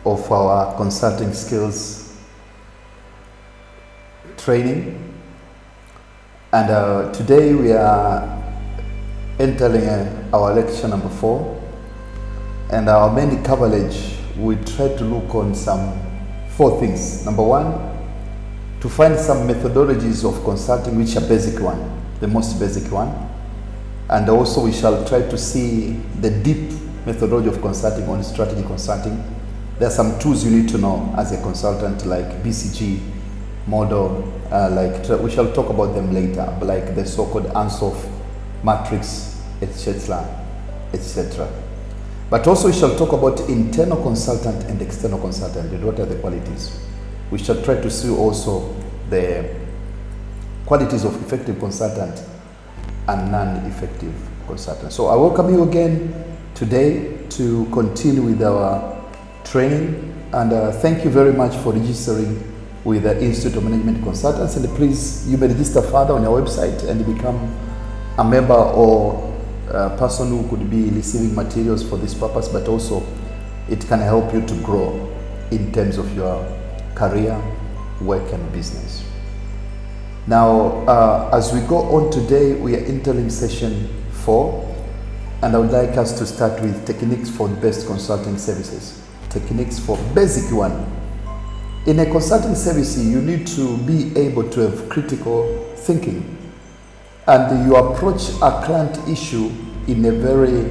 of our consulting skills training. And today we are entering our lecture number 4. And our main coverage, we try to look on some 4 things. Number 1, to find some methodologies of consulting which are basic one, the most basic one. And also we shall try to see the deep methodology of consulting on strategy consulting. There are some tools you need to know as a consultant, like BCG model, we shall talk about them later, but like the so-called Unsolved Matrix, etc., etc. But also we shall talk about internal consultant and external consultant, and what are the qualities. We shall try to see also the qualities of effective consultant and non-effective consultant. So I welcome you again today to continue with our training, and thank you very much for registering with the Institute of Management Consultancy. And please, you may register further on our website and become a member or a person who could be receiving materials for this purpose, but also it can help you to grow in terms of your career, work and business. Now, as we go on today, we are entering session 4, and I would like us to start with techniques for the best consulting services. Techniques for basic one. In a consulting service, you need to be able to have critical thinking, and you approach a client issue in a very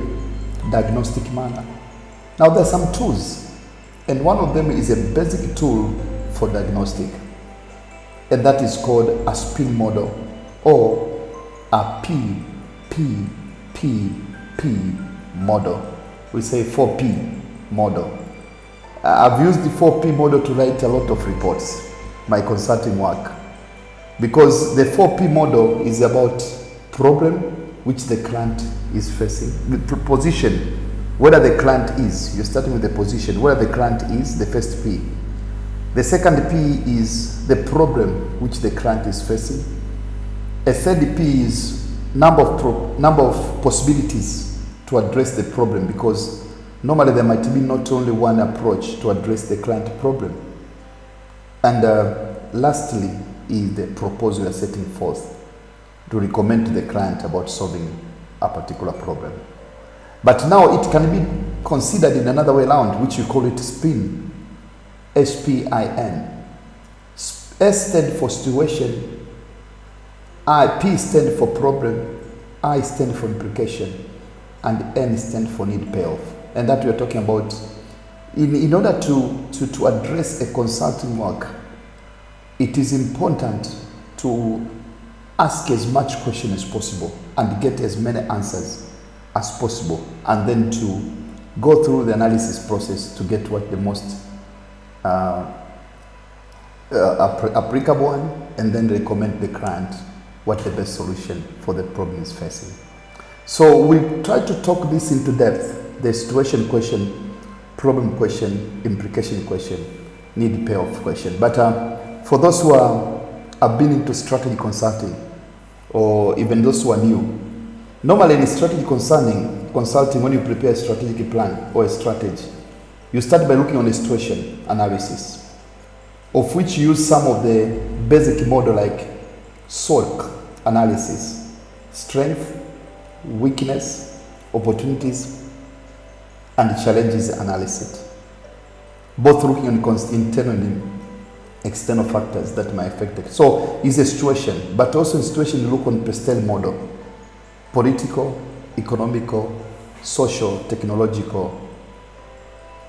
diagnostic manner. Now, there are some tools, and one of them is a basic tool for diagnostic, and that is called a spin model, or a PPP model. We say 4P model. I've used the 4P model to write a lot of reports, my consulting work, because the 4P model is about problem which the client is facing, the position, whether the client is, you're starting with the position, where the client is, the first P. The second P is the problem which the client is facing. A third P is number of possibilities to address the problem, because normally there might be not only one approach to address the client problem. And lastly is the proposal you are setting forth to recommend to the client about solving a particular problem. But now it can be considered in another way around, which we call it SPIN. S-P-I-N. S stands for situation, P stands for problem, I stands for implication, and N stands for need payoff. And that we are talking about in order to address a consulting work, it is important to ask as much question as possible and get as many answers as possible, and then to go through the analysis process to get what the most applicable one, and then recommend the client what the best solution for the problem is facing. So we try to talk this into depth: the situation question, problem question, implication question, need payoff question. But for those who have been into strategy consulting, or even those who are new, normally in strategy consulting, when you prepare a strategic plan or a strategy, you start by looking on a situation analysis, of which you use some of the basic model like SWOT analysis: strength, weakness, opportunities, and challenges analysis. Both looking on internal and external factors that might affect it. So it's a situation, but also in situation you look on PESTEL model: political, economical, social, technological,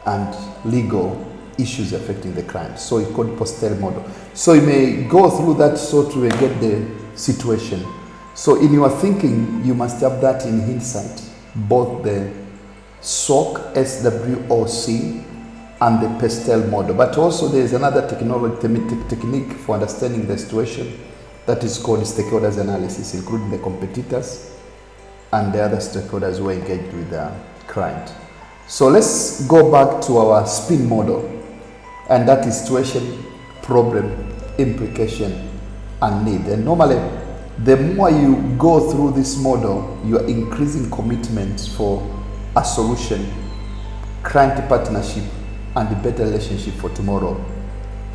and legal issues affecting the client. So it's called PESTEL model. So you may go through that so to get the situation. So in your thinking, you must have that in hindsight, both the SWOC, SWOC, and the PESTEL model. But also there is another technique for understanding the situation that is called stakeholders analysis, including the competitors and the other stakeholders who are engaged with the client. So let's go back to our SPIN model, and that is situation, problem, implication, and need. And normally, the more you go through this model, you are increasing commitment for a solution, client partnership, and a better relationship for tomorrow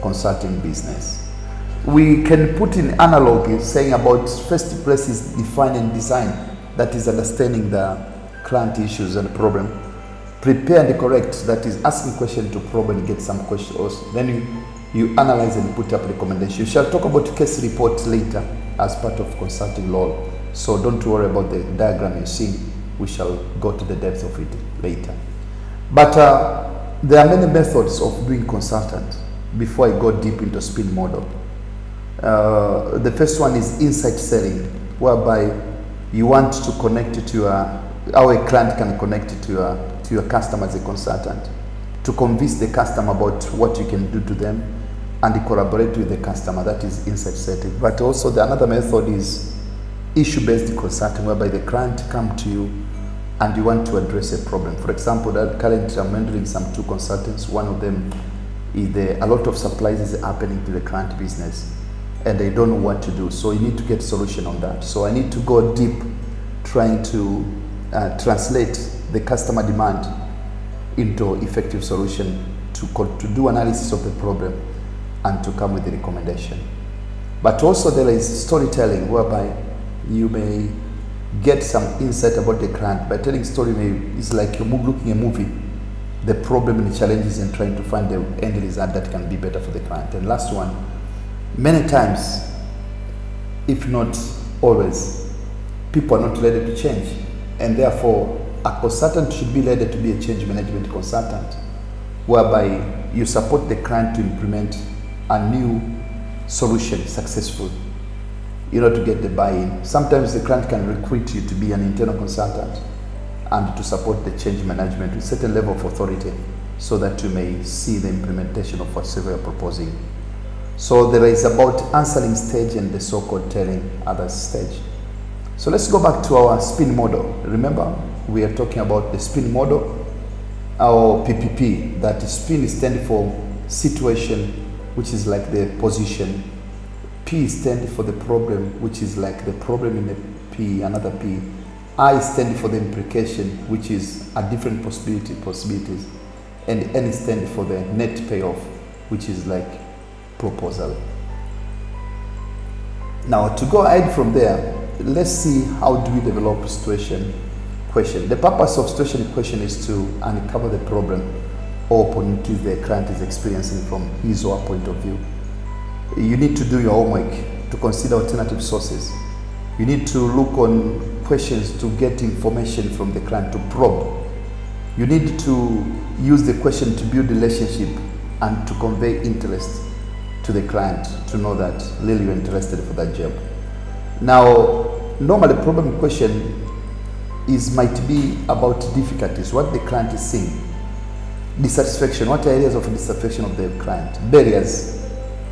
consulting business. We can put in analog saying about first place is define and design, that is understanding the client issues and problem. Prepare and correct, that is asking question to probe and get some questions. Then you analyze and put up recommendation. You shall talk about case reports later as part of consulting law. So don't worry about the diagram you see. We shall go to the depth of it later. But there are many methods of doing consultant before I go deep into spin model. The first one is insight selling, whereby you want to connect it to how a client can connect it to your customer as a consultant, to convince the customer about what you can do to them and collaborate with the customer. That is insight setting. But also another method is issue-based consulting, whereby the client come to you and you want to address a problem. For example, that currently I'm handling some 2 consultants. One of them is a lot of supplies is happening to the client business and they don't know what to do. So you need to get solution on that. So I need to go deep trying to translate the customer demand into effective solution to do analysis of the problem and to come with the recommendation. But also there is storytelling, whereby you may get some insight about the client. By telling story, it's like you're looking a movie, the problem and the challenges, and trying to find the end result that can be better for the client. And last one, many times, if not always, people are not ready to change, and therefore a consultant should be ready to be a change management consultant, whereby you support the client to implement a new solution successfully, to get the buy-in. Sometimes the client can recruit you to be an internal consultant and to support the change management with certain level of authority, so that you may see the implementation of whatever you're proposing. So there is about answering stage and the so-called telling others stage. So let's go back to our spin model. Remember, we are talking about the spin model, our PPP. That spin stands for situation, which is like the position. P stands for the problem, which is like the problem in the P, another P. I stands for the implication, which is a different possibilities. And N stands for the net payoff, which is like proposal. Now, to go ahead from there, let's see how do we develop situation question. The purpose of situation question is to uncover the problem or opportunities the client is experiencing from his or her point of view. You need to do your homework to consider alternative sources. You need to look on questions to get information from the client, to probe. You need to use the question to build relationship and to convey interest to the client, to know that really you're interested for that job. Now, normally problem question might be about difficulties, what the client is seeing, dissatisfaction, what areas of dissatisfaction of the client, barriers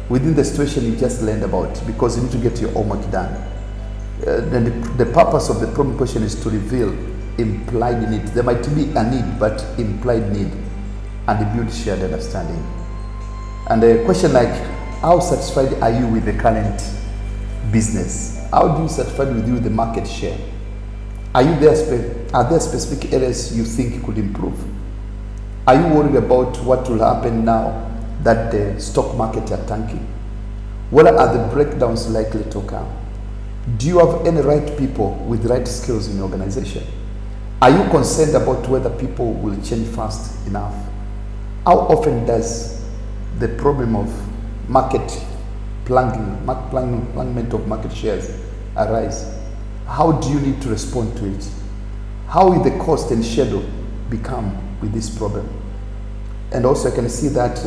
within the situation you just learned about, because you need to get your homework done. Then the purpose of the problem question is to reveal implied need. There might be a need, but implied need, and build shared understanding. And a question like, how satisfied are you with the current business? How do you satisfied with the market share? Are there specific areas you think could improve? Are you worried about what will happen now that the stock market are tanking? What are the breakdowns likely to come? Do you have any right people with right skills in your organization? Are you concerned about whether people will change fast enough? How often does the problem of market plungement of market shares arise? How do you need to respond to it? How will the cost and schedule become with this problem? And also I can see that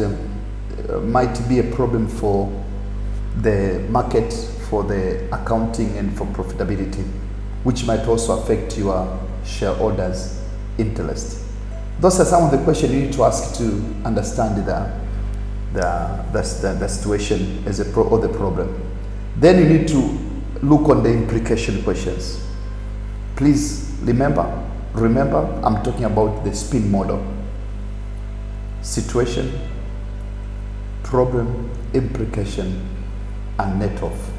might be a problem for the market, for the accounting and for profitability, which might also affect your shareholders' interest. Those are some of the questions you need to ask to understand the situation as or the problem. Then you need to look on the implication questions. Please remember, I'm talking about the spin model. Situation, problem, implication, and net off.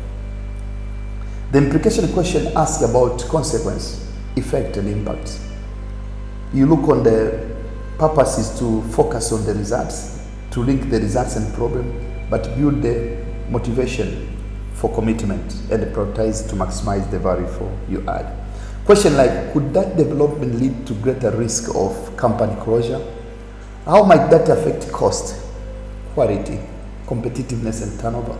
The implication question asks about consequence, effect, and impact. You look on the purpose is to focus on the results, to link the results and problem, but build the motivation for commitment and prioritize to maximize the value for you add. Question like, could that development lead to greater risk of company closure? How might that affect cost, quality, competitiveness, and turnover?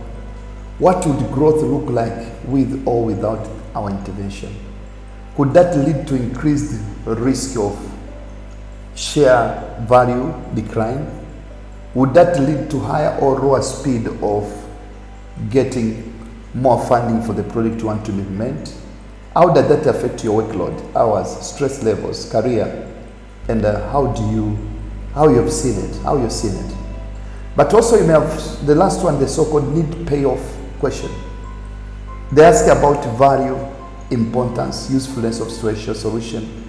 What would growth look like with or without our intervention? Could that lead to increased risk of share value decline? Would that lead to higher or lower speed of getting more funding for the project you want to implement? How does that affect your workload, hours, stress levels, career, and how you've seen it? But also you may have the last one, the so-called need payoff question. They ask about value, importance, usefulness of situation solution.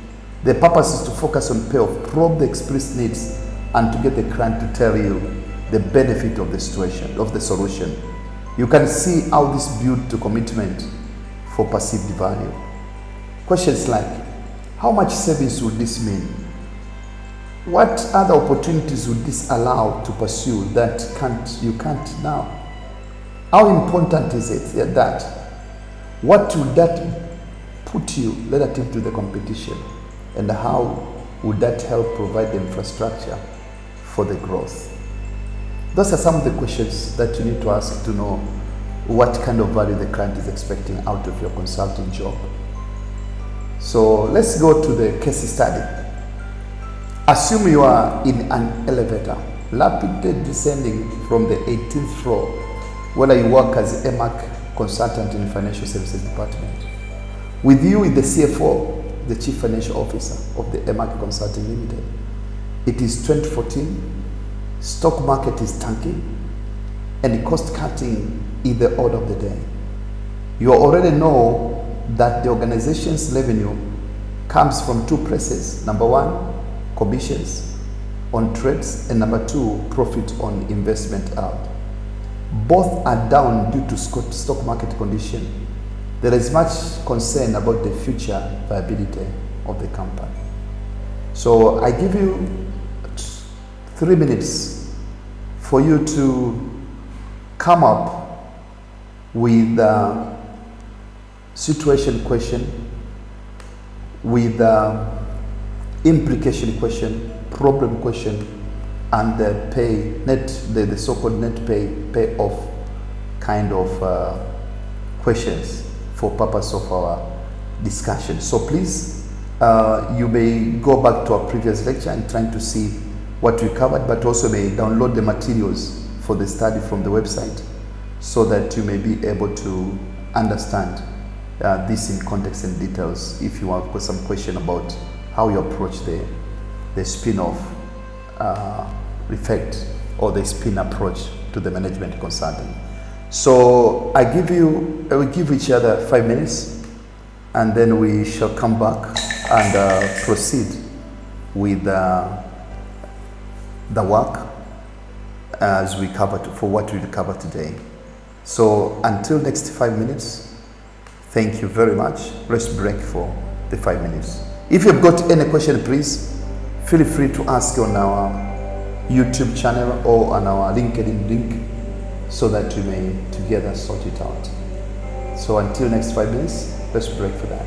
The purpose is to focus on payoff, probe the explicit needs, and to get the client to tell you the benefit of the situation, of the solution. You can see how this builds to commitment for perceived value. Questions like, how much savings would this mean? What other opportunities would this allow to pursue that you can't now? How important is it that? What would that put you relative to the competition? And how would that help provide the infrastructure for the growth? Those are some of the questions that you need to ask to know what kind of value the client is expecting out of your consulting job. So let's go to the case study. Assume you are in an elevator, rapidly descending from the 18th floor, whether you work as a MAC consultant in the financial services department. With you is the CFO, the Chief Financial Officer of the MAC Consulting Limited. It is 2014, stock market is tanking, and cost cutting is the order of the day. You already know that the organization's revenue comes from two places. Number one, commissions on trades, and number two, profit on investment out. Both are down due to stock market condition. There is much concern about the future viability of the company. So I give you 3 minutes for you to come up with a situation question, with implication question, problem question, and the so-called net payoff kind of questions for purpose of our discussion. So please, you may go back to our previous lecture and trying to see what we covered, but also may download the materials for the study from the website so that you may be able to understand this in context and details if you have got some question about how you approach the spin-off effect or the spin approach to the management consulting. So I will give each other 5 minutes, and then we shall come back and proceed with the work as we cover for what we cover today. So until next 5 minutes, thank you very much. Let's break for the 5 minutes. If you've got any question, please feel free to ask on our YouTube channel or on our LinkedIn link so that we may together sort it out. So until next 5 minutes, let's break for that.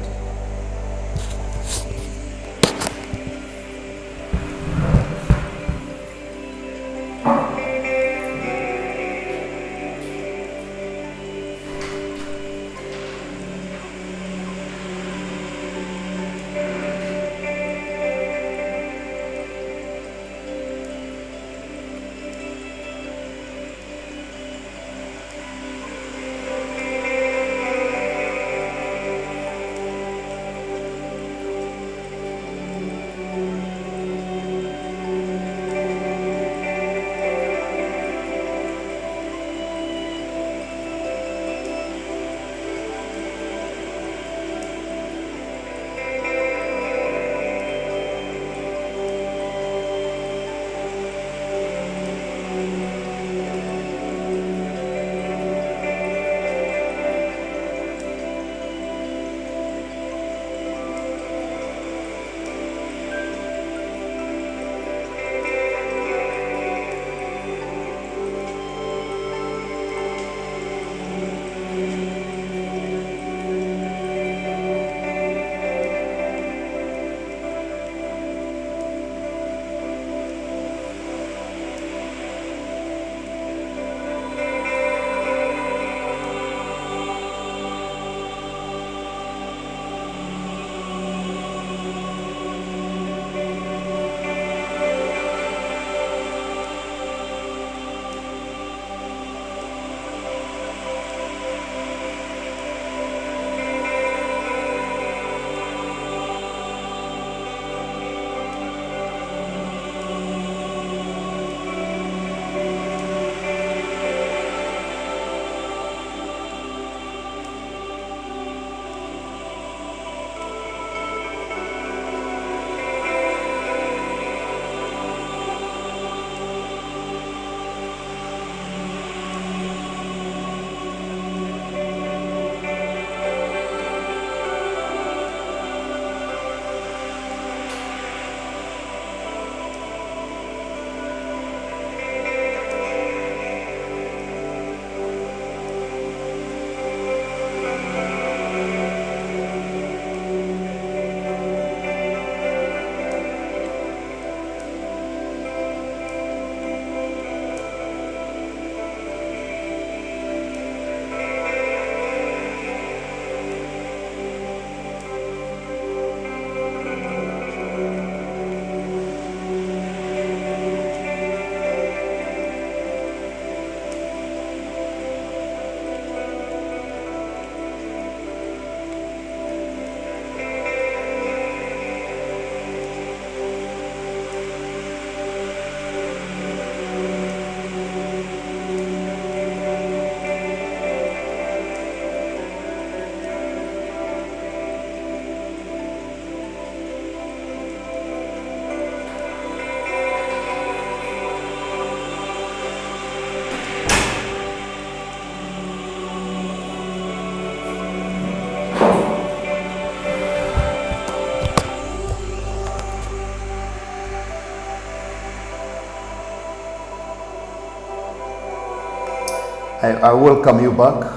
I welcome you back.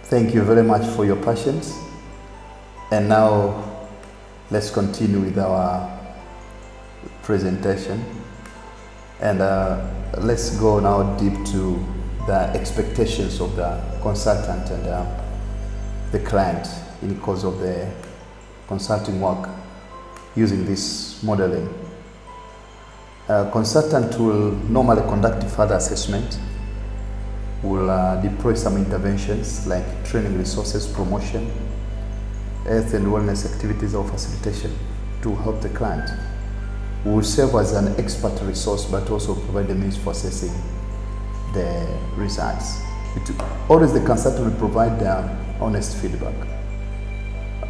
Thank you very much for your patience. And now let's continue with our presentation. And let's go now deep to the expectations of the consultant and the client in the course of the consulting work using this modeling. Consultant will normally conduct further assessment, will deploy some interventions like training resources, promotion, health and wellness activities or facilitation to help the client. We will serve as an expert resource but also provide the means for assessing the results. Always the consultant will provide honest feedback.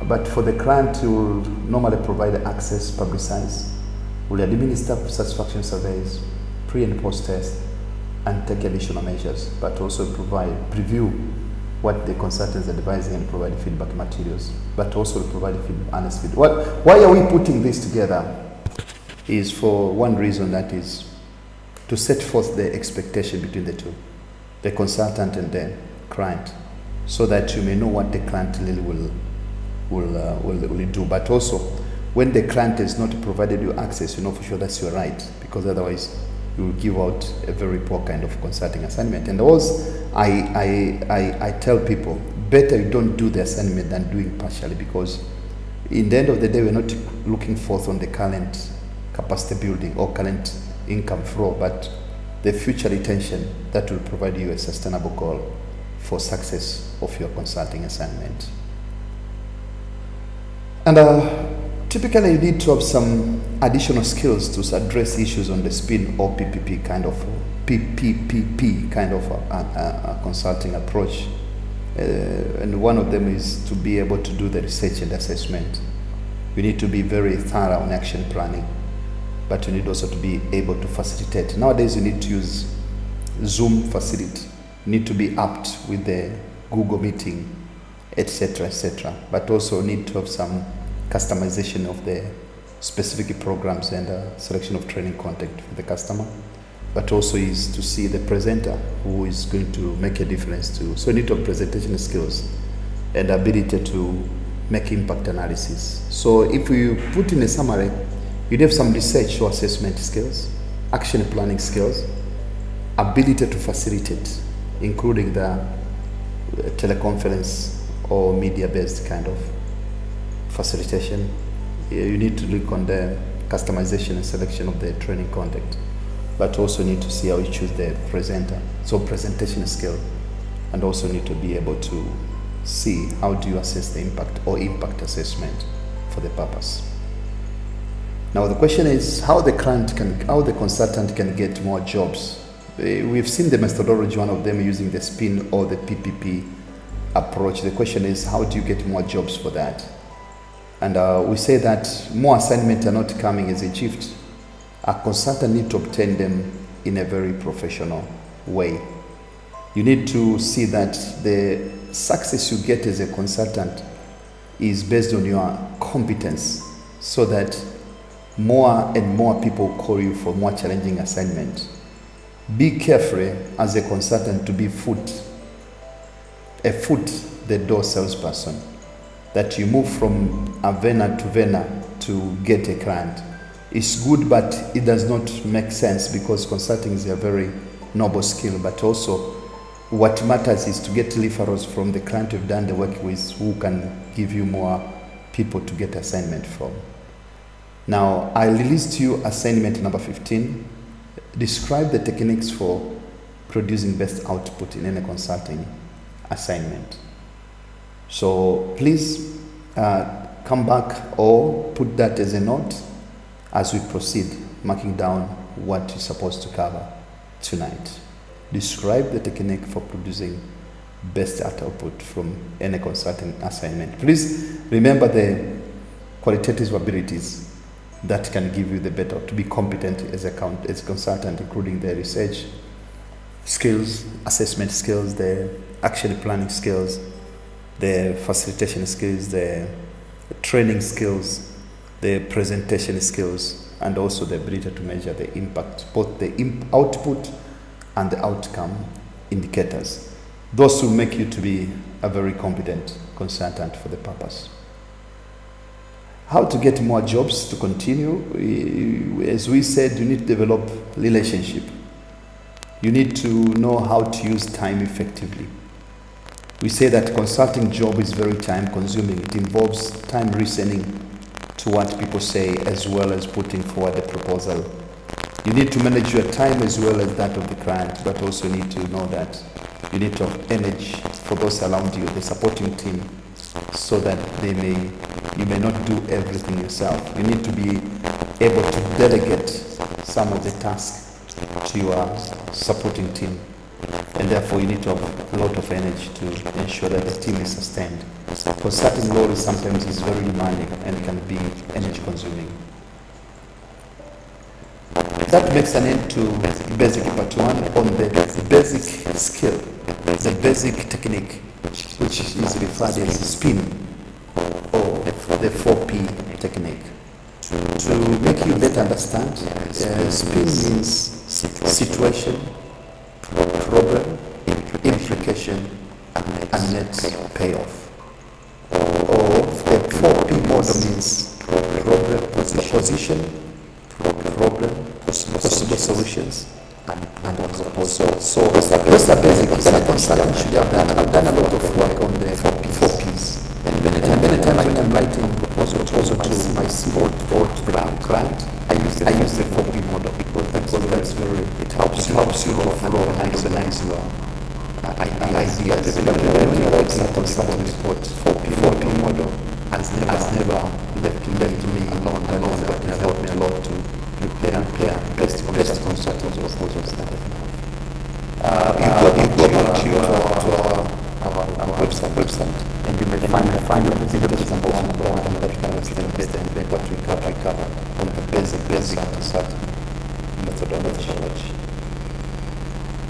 But for the client, we will normally provide access, publicize, will administer satisfaction surveys, pre and post test, and take additional measures, but also preview what the consultants are advising and provide feedback materials, but also provide honest feedback. Why are we putting this together? Is for one reason, that is to set forth the expectation between the two, the consultant and the client, so that you may know what the client really will do. But also, when the client has not provided you access, you know for sure that's your right, because otherwise you will give out a very poor kind of consulting assignment. And also, I tell people, better you don't do the assignment than doing partially, because in the end of the day, we're not looking forth on the current capacity building or current income flow, but the future retention that will provide you a sustainable goal for success of your consulting assignment. And typically you need to have some additional skills to address issues on the spin or PPP kind of a consulting approach. And one of them is to be able to do the research and assessment. You need to be very thorough on action planning, but you need also to be able to facilitate. Nowadays you need to use Zoom facility. You need to be apt with the Google Meeting, etc., etc. But also need to have some customization of the specific programs and selection of training content for the customer. But also is to see the presenter who is going to make a difference too. So you need to have presentation skills and ability to make impact analysis. So if you put in a summary, you have some research or assessment skills, action planning skills, ability to facilitate, including the teleconference or media-based kind of facilitation. You need to look on the customization and selection of the training content, but also need to see how you choose the presenter. So presentation skill, and also need to be able to see how do you assess the impact or impact assessment for the purpose. Now the question is how the consultant can get more jobs. We've seen the methodology, one of them using the spin or the PPP approach. The question is how do you get more jobs for that? And we say that more assignments are not coming as a gift. A consultant needs to obtain them in a very professional way. You need to see that the success you get as a consultant is based on your competence, so that more and more people call you for more challenging assignments. Be careful as a consultant to be a foot the door salesperson, that you move from a vendor to vendor to get a client. It's good, but it does not make sense, because consulting is a very noble skill, but also what matters is to get referrals from the client you've done the work with, who can give you more people to get assignment from. Now, I released to you assignment number 15. Describe the techniques for producing best output in any consulting assignment. So please come back or put that as a note as we proceed, marking down what you're supposed to cover tonight. Describe the technique for producing best output from any consulting assignment. Please remember the qualitative abilities that can give you the better, to be competent as a consultant, including the research skills, assessment skills, the action planning skills, the facilitation skills, the training skills, the presentation skills, and also the ability to measure the impact, both the output and the outcome indicators. Those will make you to be a very competent consultant for the purpose. How to get more jobs to continue? As we said, you need to develop relationship. You need to know how to use time effectively. We say that consulting job is very time consuming. It involves time listening to what people say as well as putting forward a proposal. You need to manage your time as well as that of the client, but also need to know that you need to have energy for those around you, the supporting team, so that you may not do everything yourself. You need to be able to delegate some of the tasks to your supporting team, and therefore you need to have a lot of energy to ensure that the team is sustained. Consulting role sometimes is very demanding and can be energy consuming. That makes an end to basic part 1 on the basic skill, the basic technique, which is referred as spin or the 4P technique. To make you better understand, spin means situation, problem, implication, and net payoff. Or the 4P model means problem, position, problem, possible solutions, and also. So those are basic. Any consultant should have done. I've done a lot of work on the 4Ps. And many times when I'm writing proposal to my board to the client, I use the 4P model because that's very, it helps you to flow and organize your ideas. When you write a consultant report, 4P model has never left me alone, but has helped me a lot to prepare best consultant proposals that you go back to our website, and you may find the examples number one that you can understand what we cover on the basic consulting methodology.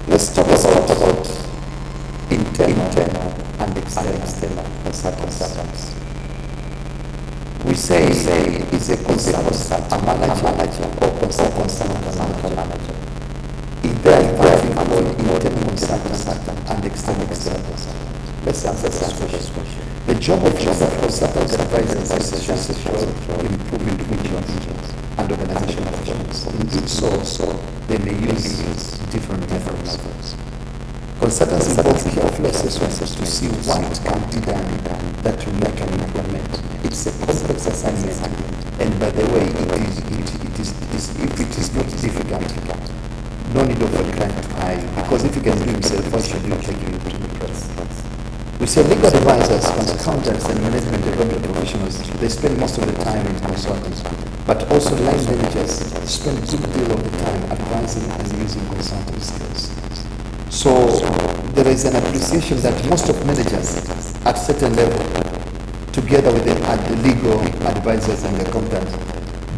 Let's talk about internal and external consultants. We say is a consultant, a manager or consultant manager. If there is internal consultant and external consultant. Let's answer this question. The job of consultant advisors is to improve individuals and organizational performance. In doing so, they may use different methods. Consultants involve careful assessments to see what can be done that will make an implement. It's a complex assignment, and by the way, it is if it is not difficult, no need of a client to hire, because if you can do it yourself, why should you take you to the press? We say legal advisors, accountants, and management development professionals, they spend most of the time in consulting, but also line managers spend a good deal of the time advising and using consulting skills. So there is an appreciation that most of managers at certain level, together with the legal advisors and the accountants,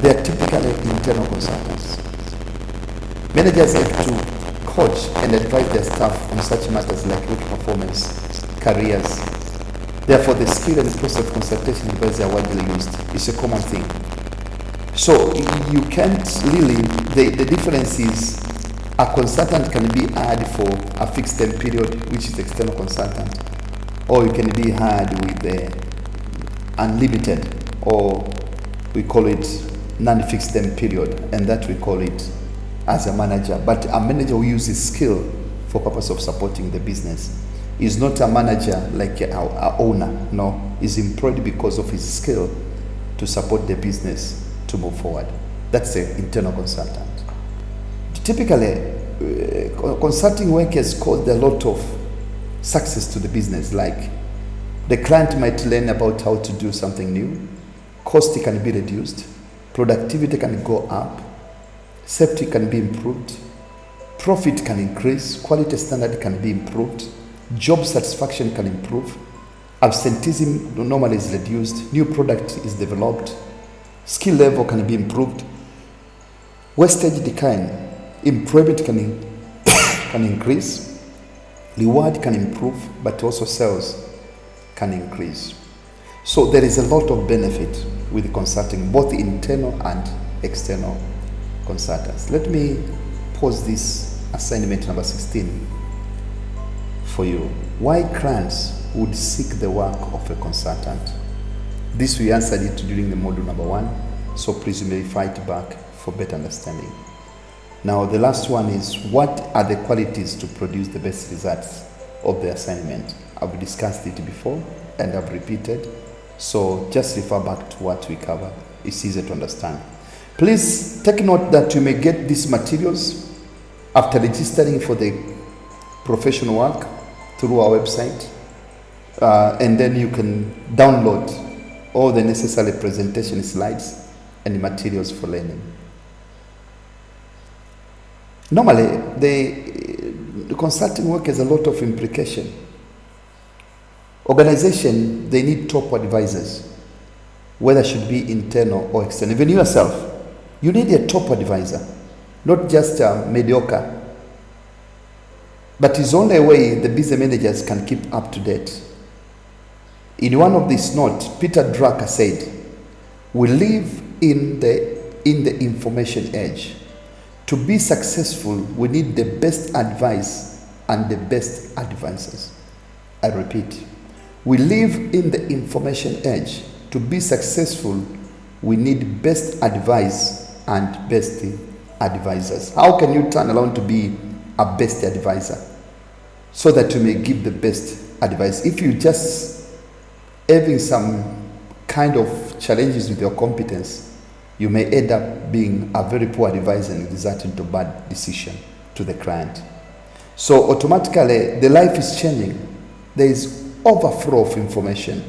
they are typically internal consultants. Managers have to coach and advise their staff on such matters like work performance, careers. Therefore, the skill and the process of consultation advice are widely used. It's a common thing. So you can't really, the difference is a consultant can be hired for a fixed term period, which is external consultant, or you can be hired with the unlimited, or we call it non-fixed term period, and that we call it as a manager. But a manager who uses skill for purpose of supporting the business is not a manager like our owner. No, is employed because of his skill to support the business to move forward. That's the internal consultant. Typically, consulting work has caused a lot of success to the business. Like the client might learn about how to do something new, cost can be reduced, productivity can go up, safety can be improved, profit can increase, quality standard can be improved, job satisfaction can improve, absenteeism normally is reduced, new product is developed, skill level can be improved, wastage decline, employment can increase, reward can improve, but also sales can increase. So there is a lot of benefit with consulting, both internal and external consultants. Let me pause this assignment number 16 for you. Why clients would seek the work of a consultant? This we answered it during the module number 1, so please you may refer it back for better understanding. Now the last one is, what are the qualities to produce the best results of the assignment? I've discussed it before and I've repeated, so just refer back to what we covered. It's easy to understand. Please take note that you may get these materials after registering for the professional work through our website, and then you can download all the necessary presentation slides and materials for learning. Normally, the consulting work has a lot of implication. Organization, they need top advisors, whether it should be internal or external. Even yourself, you need a top advisor, not just a mediocre. But it's only a way the business managers can keep up to date. In one of these notes, Peter Drucker said, "We live in the information age. To be successful, we need the best advice and the best advisors." I repeat, we live in the information age. To be successful, we need best advice and best advisors. How can you turn around to be a best advisor so that you may give the best advice? If you just having some kind of challenges with your competence, you may end up being a very poor advisor and result into bad decision to the client. So automatically, the life is changing. There is overflow of information.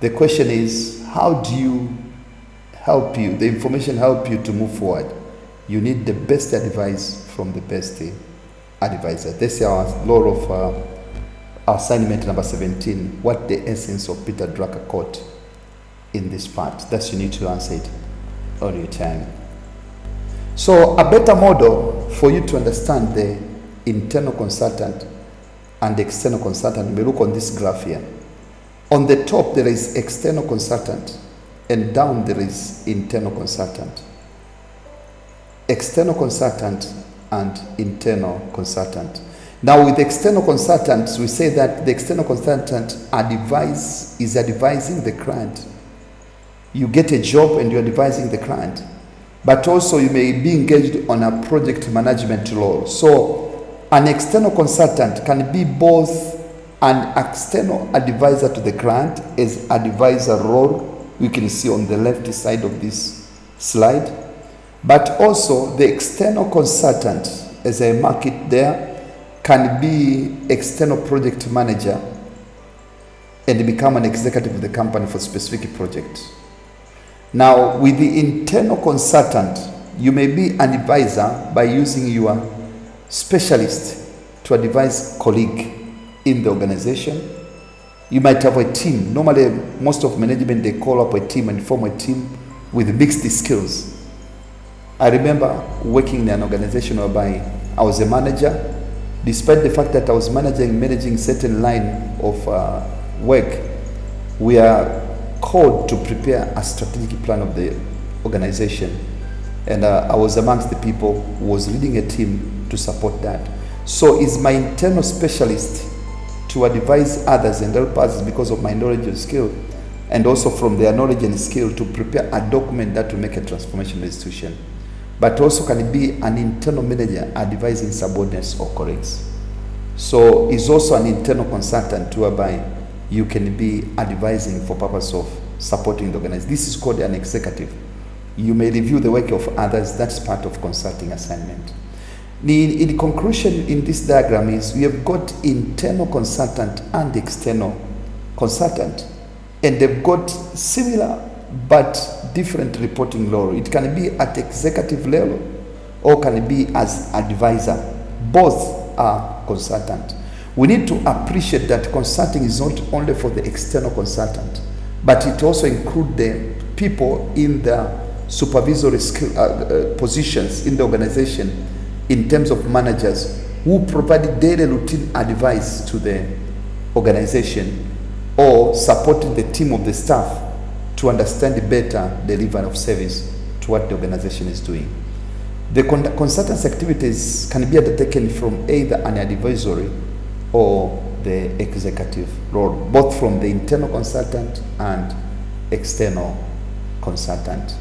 The question is, how do you help you, the information help you to move forward? You need the best advice from the best advisor. This is our law of assignment number 17, what the essence of Peter Drucker quote in this part. That's you need to answer it on your time. So a better model for you to understand the internal consultant and the external consultant, you may look on this graph here. On the top there is external consultant and down there is internal consultant. External consultant and internal consultant. Now with external consultants, we say that the external consultant is advising the client. You get a job and you're advising the client. But also you may be engaged on a project management role. So an external consultant can be both an external advisor to the client as advisor role, we can see on the left side of this slide. But also the external consultant, as I mark it there, can be external project manager and become an executive of the company for specific projects. Now, with the internal consultant, you may be an advisor by using your specialist to advise colleague in the organization. You might have a team. Normally, most of management, they call up a team and form a team with mixed skills. I remember working in an organization whereby I was a manager. Despite the fact that I was managing certain line of work, we are called to prepare a strategic plan of the organization. And I was amongst the people who was leading a team to support that. So is my internal specialist to advise others and help others because of my knowledge and skill, and also from their knowledge and skill to prepare a document that will make a transformation institution. But also can be an internal manager advising subordinates or colleagues. So is also an internal consultant whereby you can be advising for purpose of supporting the organization. This is called an executive. You may review the work of others. That's part of consulting assignment. In conclusion, in this diagram is we have got internal consultant and external consultant, and they've got similar but different reporting role. It can be at executive level or can be as advisor. Both are consultant. We need to appreciate that consulting is not only for the external consultant, but it also includes the people in the supervisory positions in the organization, in terms of managers who provide daily routine advice to the organization or supporting the team of the staff to understand better the delivery of service to what the organization is doing. The consultant's activities can be undertaken from either an advisory or the executive role, both from the internal consultant and external consultant.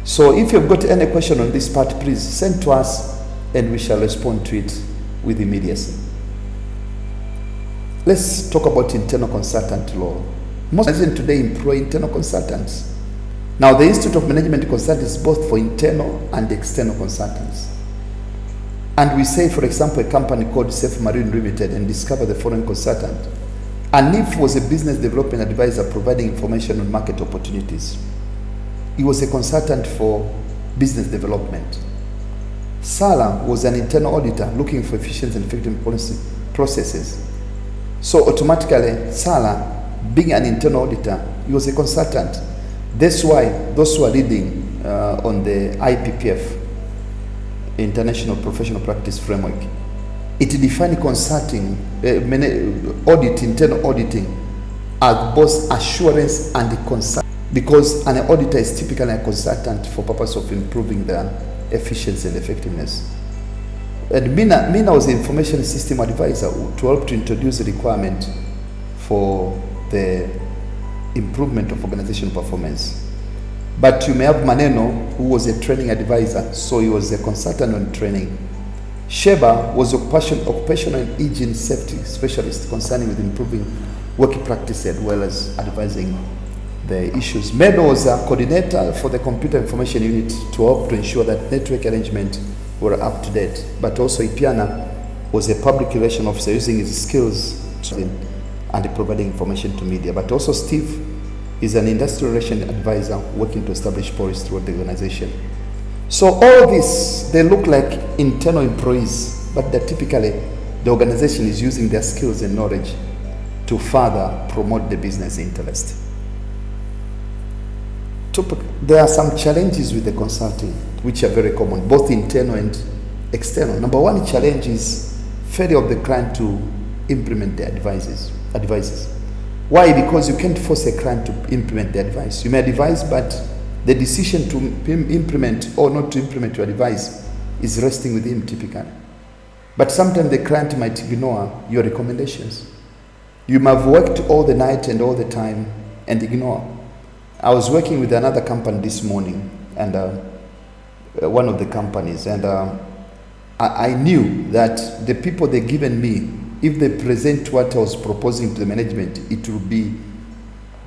So if you've got any question on this part, please send to us and we shall respond to it with immediacy. Let's talk about internal consultant role. Most organizations today employ internal consultants. Now, the Institute of Management Consultancy is both for internal and external consultants. And we say, for example, a company called Safe Marine Limited and discover the foreign consultant. And if was a business development advisor providing information on market opportunities, he was a consultant for business development. Sala was an internal auditor looking for efficiency and effective policy processes. So automatically, Sala, being an internal auditor, he was a consultant. That's why those who are reading on the IPPF, International Professional Practice Framework, it defines consulting, internal auditing, as both assurance and consult. Because an auditor is typically a consultant for purpose of improving the efficiency and effectiveness. And Mina was the information system advisor to help to introduce the requirement for the improvement of organization performance. But you may have Maneno, who was a training advisor, so he was a consultant on training. Sheba was occupational and hygiene safety specialist concerning with improving working practice as well as advising the issues. Medo was a coordinator for the computer information unit to help to ensure that network arrangement were up to date. But also Ipiana was a public relation officer using his skills and providing information to media. But also Steve is an industrial relation advisor working to establish policy throughout the organization. So all this, they look like internal employees, but that typically the organization is using their skills and knowledge to further promote the business interest. There are some challenges with the consulting, which are very common, both internal and external. Number one challenge is failure of the client to implement the advices. Why? Because you can't force a client to implement the advice. You may advise, but the decision to implement or not to implement your advice is resting with him typically. But sometimes the client might ignore your recommendations. You might have worked all the night and all the time and ignore. I was working with another company this morning, and one of the companies, and I knew that the people they given me, if they present what I was proposing to the management, it will be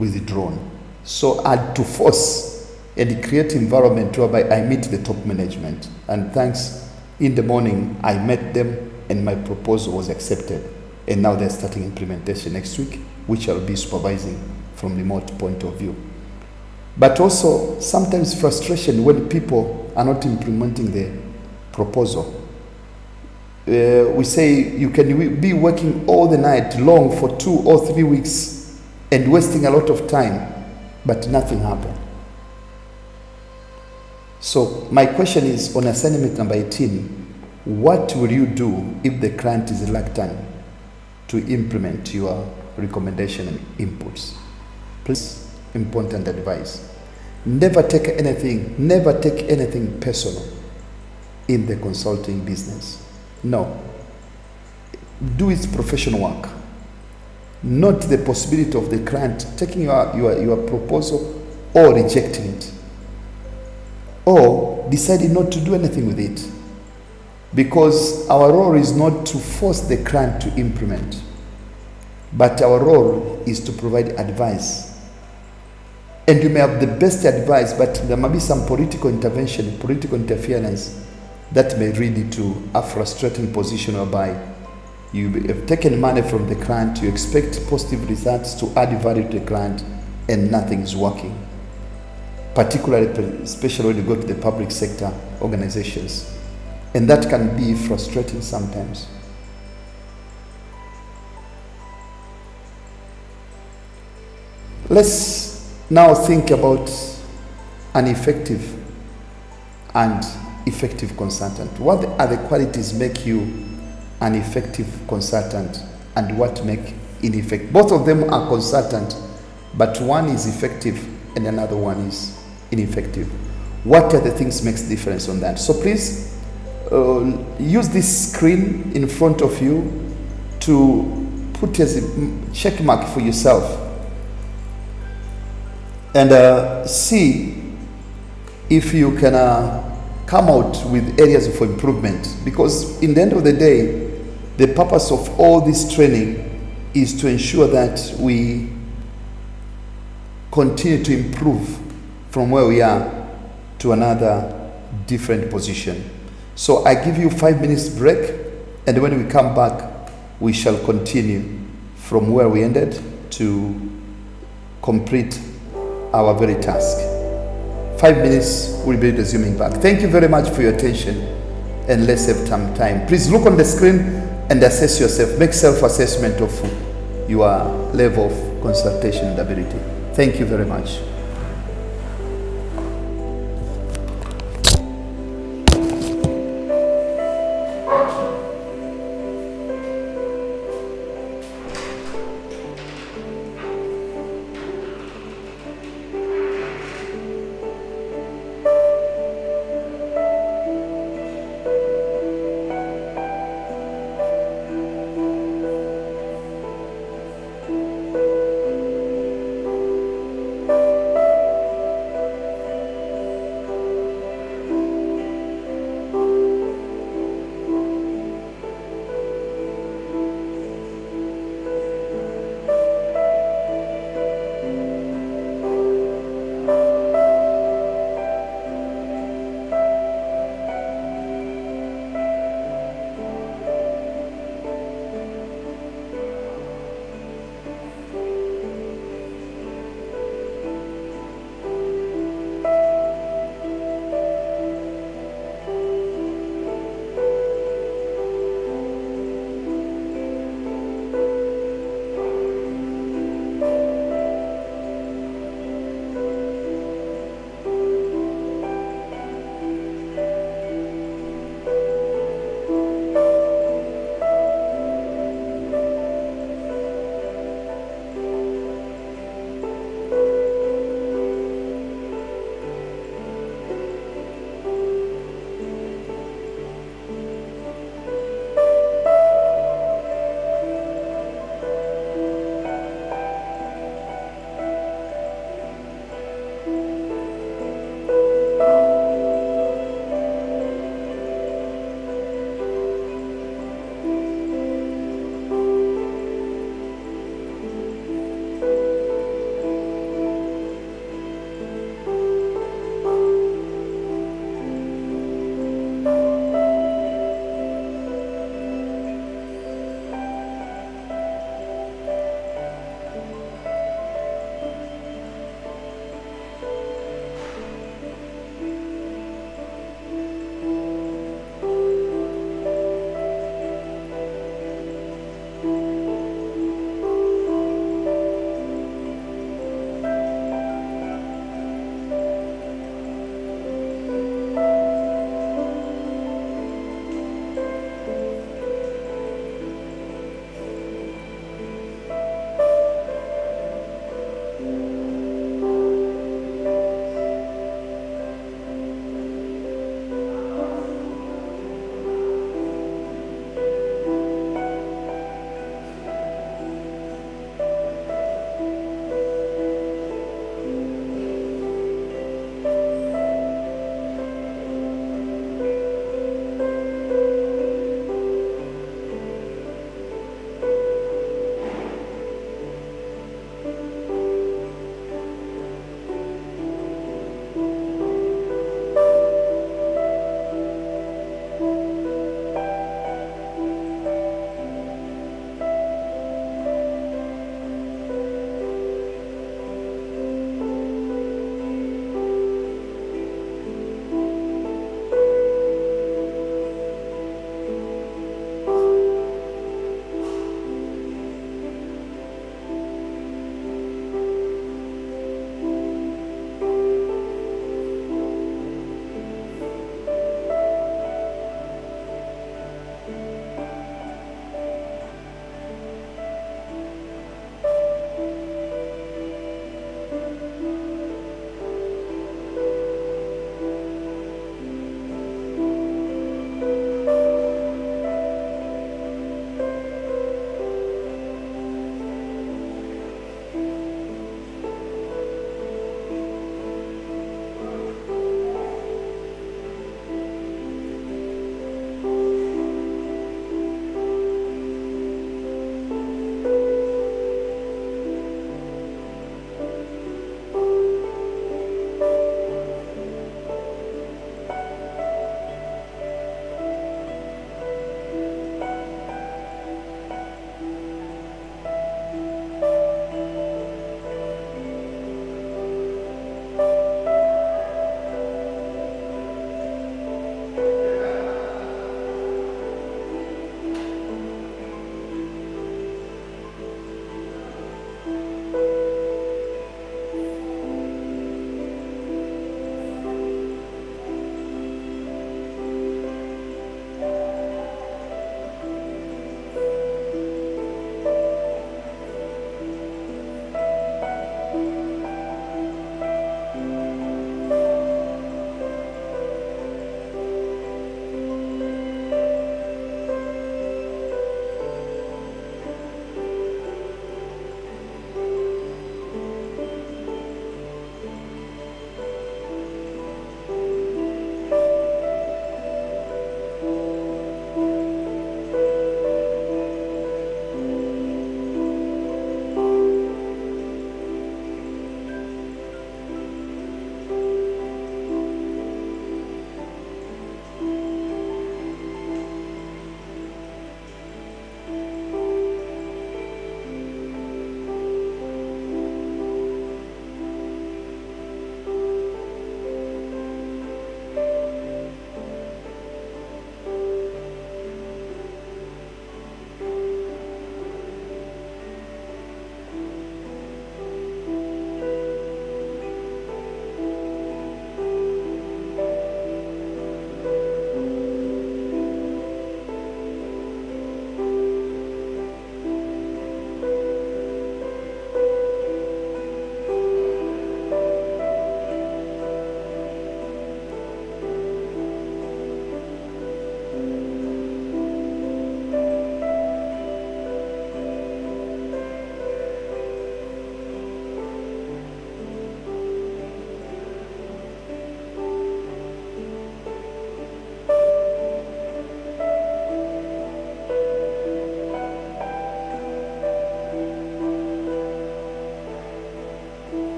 withdrawn. So I had to force and create environment whereby I meet the top management. And thanks, in the morning, I met them and my proposal was accepted. And now they're starting implementation next week, which I'll be supervising from remote point of view. But also, sometimes frustration when people are not implementing the proposal. We say you can be working all the night long for 2 or 3 weeks and wasting a lot of time, but nothing happened. So my question is, on assignment number 18, what will you do if the client is reluctant to implement your recommendation and inputs? Please, important advice. Never take anything personal in the consulting business. No. Do its professional work. Not the possibility of the client taking your proposal or rejecting it, or deciding not to do anything with it. Because our role is not to force the client to implement, but our role is to provide advice. And you may have the best advice, but there may be some political intervention, political interference that may lead you to a frustrating position whereby you have taken money from the client, you expect positive results to add value to the client, and nothing is working. Particularly, especially when you go to the public sector organizations. And that can be frustrating sometimes. Let's now think about an effective and effective consultant. What are the qualities make you an effective consultant, and what make ineffective? Both of them are consultant, but one is effective and another one is ineffective. What are the things makes difference on that? So please use this screen in front of you to put as a check mark for yourself and see if you can come out with areas for improvement. Because in the end of the day, the purpose of all this training is to ensure that we continue to improve from where we are to another different position. So I give you 5 minutes break, and when we come back, we shall continue from where we ended to complete our very task. 5 minutes, we'll be resuming back. Thank you very much for your attention, and let's have some time. Please look on the screen and assess yourself. Make self-assessment of your level of consultation and ability. Thank you very much.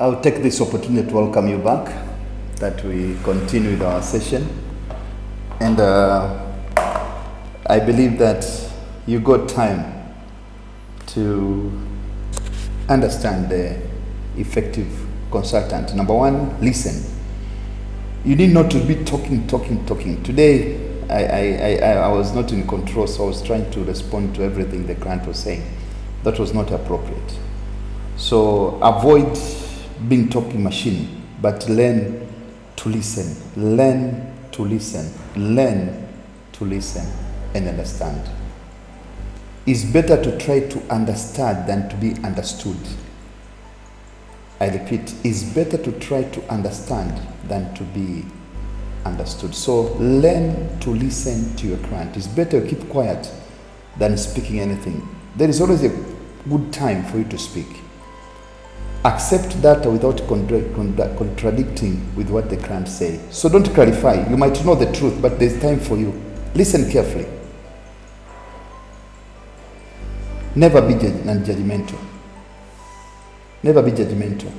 I'll take this opportunity to welcome you back, that we continue with our session. And I believe that you got time to understand the effective consultant. Number one, listen. You need not to be talking. Today, I was not in control, so I was trying to respond to everything the client was saying. That was not appropriate. So avoid being talking machine, but learn to listen. Learn to listen. Learn to listen and understand. It's better to try to understand than to be understood. I repeat, it's better to try to understand than to be understood. So learn to listen to your client. It's better to keep quiet than speaking anything. There is always a good time for you to speak. Accept data without contradicting with what the client say. So don't clarify. You might know the truth, but there's time for you. Listen carefully. Never be judgmental. Never be judgmental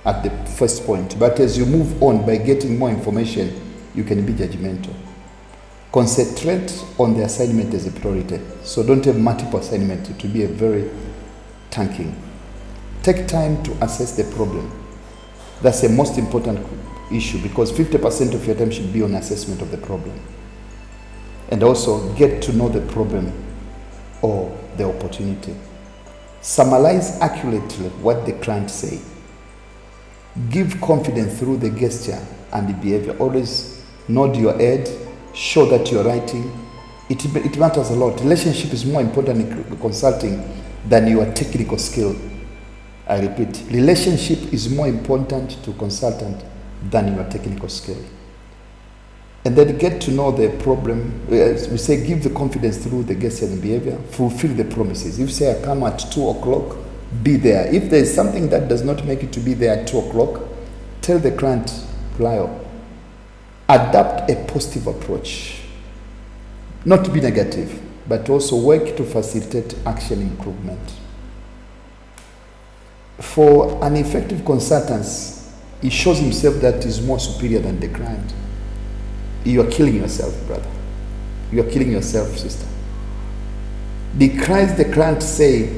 at the first point. But as you move on by getting more information, you can be judgmental. Concentrate on the assignment as a priority. So don't have multiple assignments. It will be a very tanking. Take time to assess the problem. That's the most important issue, because 50% of your time should be on assessment of the problem. And also get to know the problem or the opportunity. Summarize accurately what the client say. Give confidence through the gesture and the behavior. Always nod your head, show that you're writing. It matters a lot. Relationship is more important in consulting than your technical skill. I repeat, relationship is more important to consultant than your technical skill. And then get to know the problem. We say give the confidence through the gesture and behavior. Fulfill the promises. If you say I come at 2 o'clock, be there. If there is something that does not make it to be there at 2 o'clock, tell the client prior. Adapt a positive approach. Not to be negative, but also work to facilitate action improvement. For an effective consultant, he shows himself that he's more superior than the client. You are killing yourself, brother. You are killing yourself, sister. Because the client say,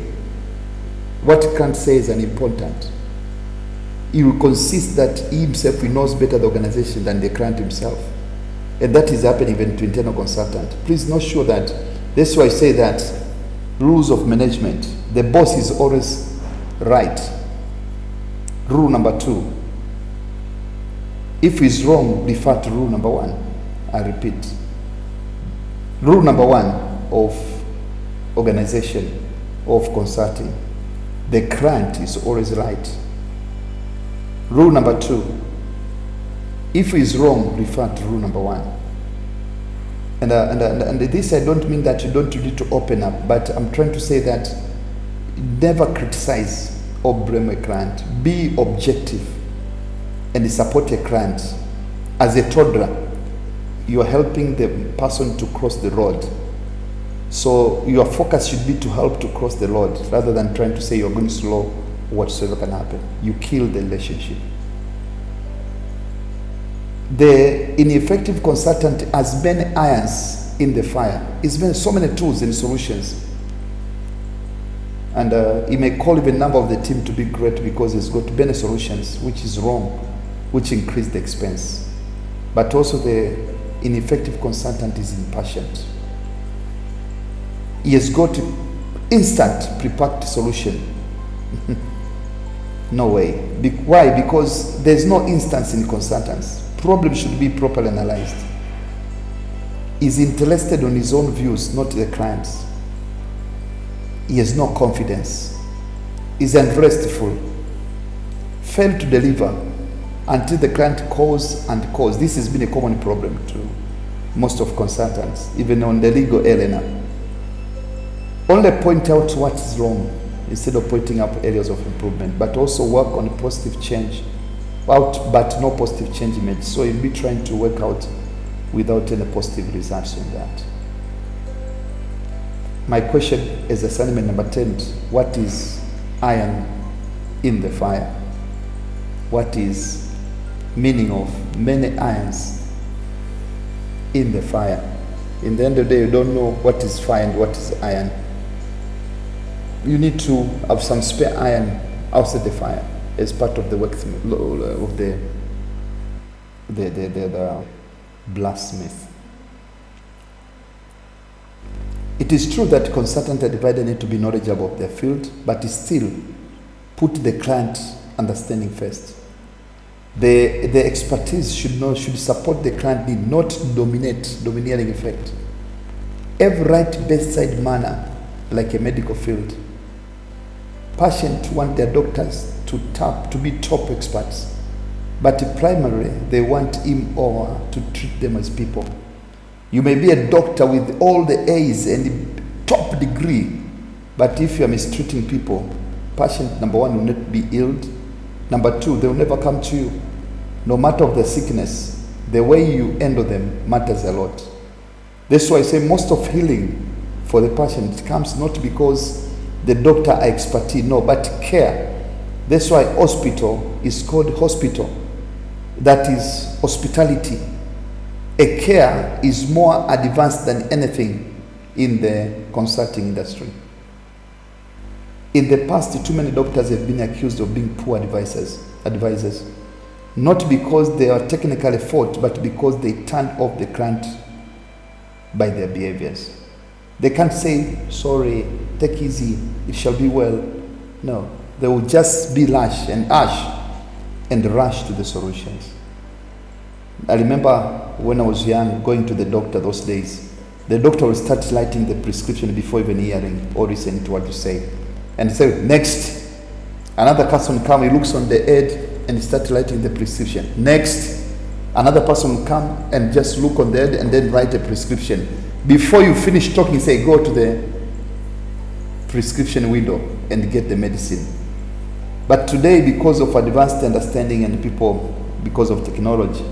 what the client says is important. He will consist that he himself knows better the organization than the client himself. And that is happening even to internal consultant. Please not sure that. That's why I say that rules of management, the boss is always right. Rule number 2. If he's wrong, refer to rule number 1. I repeat. Rule number 1 of organization, of consulting. The client is always right. Rule number 2. If he's wrong, refer to rule number 1. And this I don't mean that you don't need to open up, but I'm trying to say that never criticize or blame a client. Be objective and support a client. As a toddler, you are helping the person to cross the road. So your focus should be to help to cross the road rather than trying to say you're going slow, whatsoever can happen. You kill the relationship. The ineffective consultant has many irons in the fire. It's been so many tools and solutions. And he may call even number of the team to be great because he's got many solutions, which is wrong, which increase the expense. But also the ineffective consultant is impatient. He has got instant prepared solution. No way. Why? Because there's no instance in consultants. Problem should be properly analyzed. He's interested on his own views, not the client's. He has no confidence. He's unrestful. Fail to deliver until the client calls and calls. This has been a common problem to most of consultants, even on the legal arena. Only point out what is wrong instead of pointing up areas of improvement, but also work on positive change, but no positive change image. So you'll be trying to work out without any positive results in that. My question is assignment number 10. What is iron in the fire? what is meaning of many irons in the fire. In the end of the day, you don't know what is fire and what is iron. You need to have some spare iron outside the fire as part of the work of the blacksmith. It is true that consultant and advisor need to be knowledgeable of their field, but still put the client understanding first. The expertise should support the client need, not domineering effect. Have right bedside manner like a medical field. Patients want their doctors to be top experts, but primarily they want him or her to treat them as people. You may be a doctor with all the A's and the top degree, but if you are mistreating people, patient number one will not be healed. Number two, they will never come to you. No matter of the sickness, the way you handle them matters a lot. That's why I say most of healing for the patient comes not because the doctor are expertise, no, but care. That's why hospital is called hospital. That is hospitality. A care is more advanced than anything in the consulting industry. In the past, too many doctors have been accused of being poor advisors. Not because they are technically fault, but because they turn off the client by their behaviors. They can't say, sorry, take easy, it shall be well. No, they will just be lash and rush to the solutions. I remember when I was young, going to the doctor those days, the doctor will start writing the prescription before even hearing or listening to what you say. And say, next. Another person come, he looks on the head and start writing the prescription. Next. Another person will come and just look on the head and then write a prescription. Before you finish talking, say, go to the prescription window and get the medicine. But today, because of advanced understanding and people, because of technology,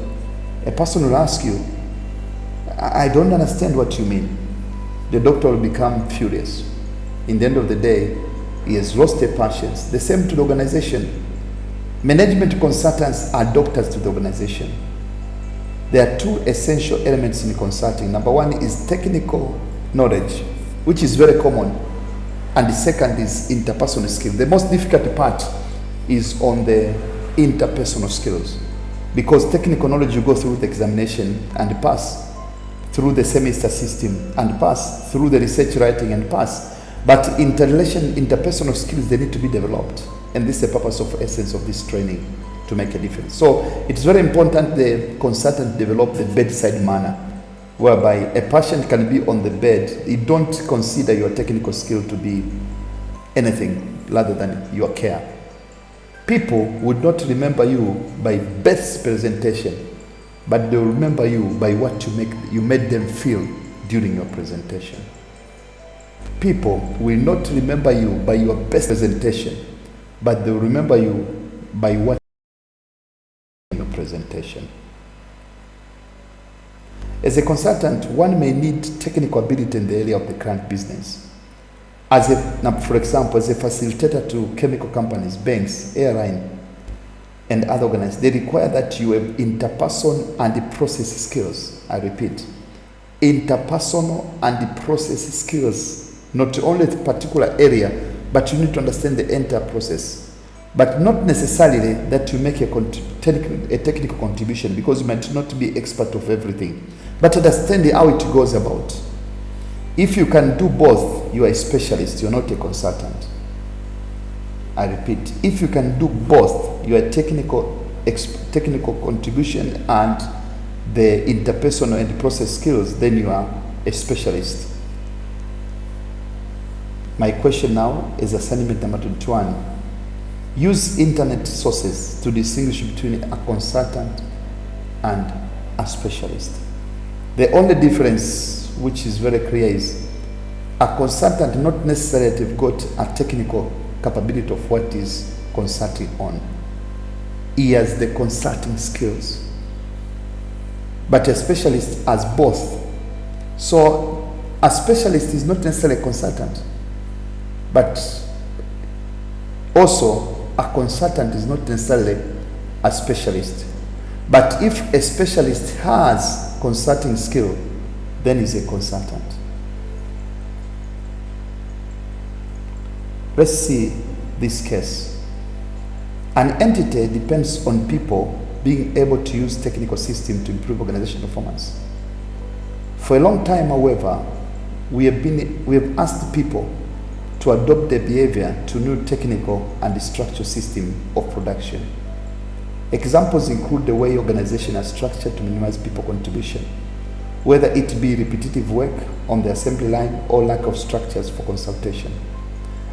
a person will ask you, I don't understand what you mean. The doctor will become furious. In the end of the day, he has lost their patience. The same to the organization. Management consultants are doctors to the organization. There are two essential elements in consulting. Number one is technical knowledge, which is very common. And the second is interpersonal skills. The most difficult part is on the interpersonal skills. Because technical knowledge, you go through the examination and pass, through the semester system and pass, through the research writing and pass. But interpersonal skills, they need to be developed. And this is the purpose of essence of this training, to make a difference. So it's very important the consultant develop the bedside manner, whereby a patient can be on the bed. You don't consider your technical skill to be anything rather than your care. People would not remember you by best presentation, but they will remember you by what you made them feel during your presentation. People will not remember you by your best presentation, but they will remember you by what your presentation. As a consultant, one may need technical ability in the area of the client business. For example, as a facilitator to chemical companies, banks, airline, and other organizations, they require that you have interpersonal and process skills. I repeat, interpersonal and process skills. Not only the particular area, but you need to understand the entire process. But not necessarily that you make a technical contribution, because you might not be expert of everything. But understand how it goes about. If you can do both, you are a specialist, you're not a consultant. I repeat, if you can do both, you are technical contribution and the interpersonal and process skills, then you are a specialist. My question now is assignment number 21. Use internet sources to distinguish between a consultant and a specialist. The only difference, which is very clear, is a consultant not necessarily have got a technical capability of what is consulting on. He has the consulting skills. But a specialist has both. So a specialist is not necessarily a consultant, but also a consultant is not necessarily a specialist. But if a specialist has consulting skill, then he's a consultant. Let's see this case. An entity depends on people being able to use technical system to improve organization performance. For a long time, however, we have asked people to adopt their behavior to new technical and structural system of production. Examples include the way organizations are structured to minimize people contribution, whether it be repetitive work on the assembly line or lack of structures for consultation.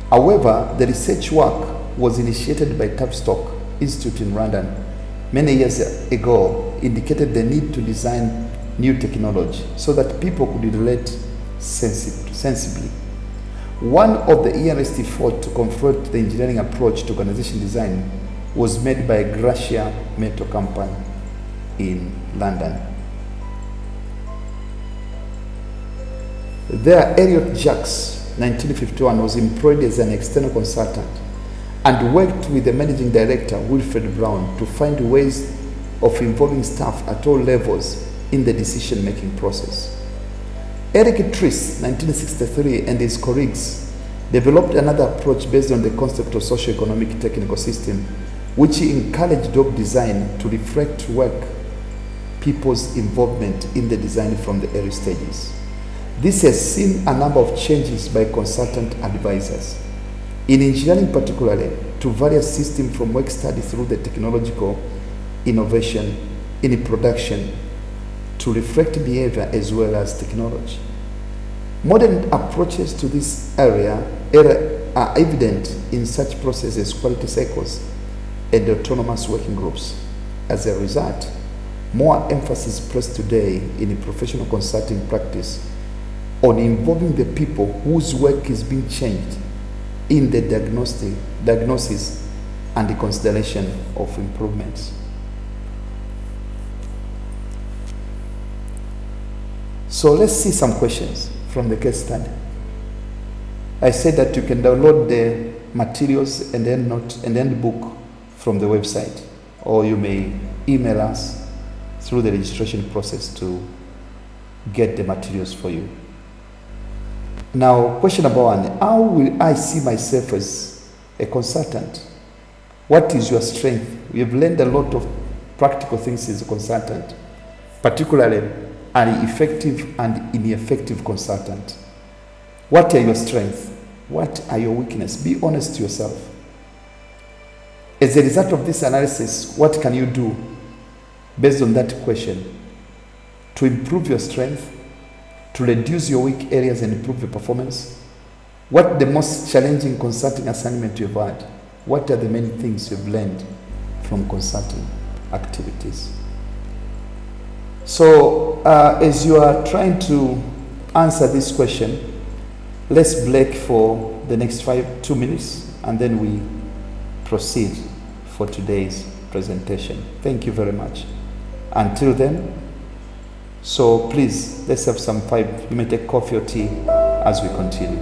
However, the research work was initiated by Tavistock Institute in London many years ago, indicated the need to design new technology so that people could relate sensibly. One of the earliest efforts to confront the engineering approach to organization design was made by a Gracia Metal Company in London. There, Elliot Jacks, 1951, was employed as an external consultant and worked with the managing director, Wilfred Brown, to find ways of involving staff at all levels in the decision-making process. Eric Triss, 1963, and his colleagues developed another approach based on the concept of socio-economic technical system, which encouraged job design to reflect work people's involvement in the design from the early stages. This has seen a number of changes by consultant advisors. In engineering particularly, to various systems from work study through the technological innovation in production to reflect behavior as well as technology. Modern approaches to this area are evident in such processes as quality cycles and autonomous working groups. As a result, more emphasis is placed today in a professional consulting practice on involving the people whose work is being changed in the diagnosis and the consideration of improvements. So let's see some questions from the case study. I said that you can download the materials and then book from the website, or you may email us through the registration process to get the materials for you. Now, question number one, how will I see myself as a consultant? What is your strength? We have learned a lot of practical things as a consultant, particularly an effective and ineffective consultant. What are your strengths? What are your weaknesses? Be honest to yourself. As a result of this analysis, what can you do based on that question to improve your strength, to reduce your weak areas and improve your performance? What the most challenging consulting assignment you've had? What are the many things you've learned from consulting activities? So as you are trying to answer this question, let's break for the next 2 minutes and then we proceed for today's presentation. Thank you very much. Until then, so please, let's have some 5. You may take coffee or tea as we continue.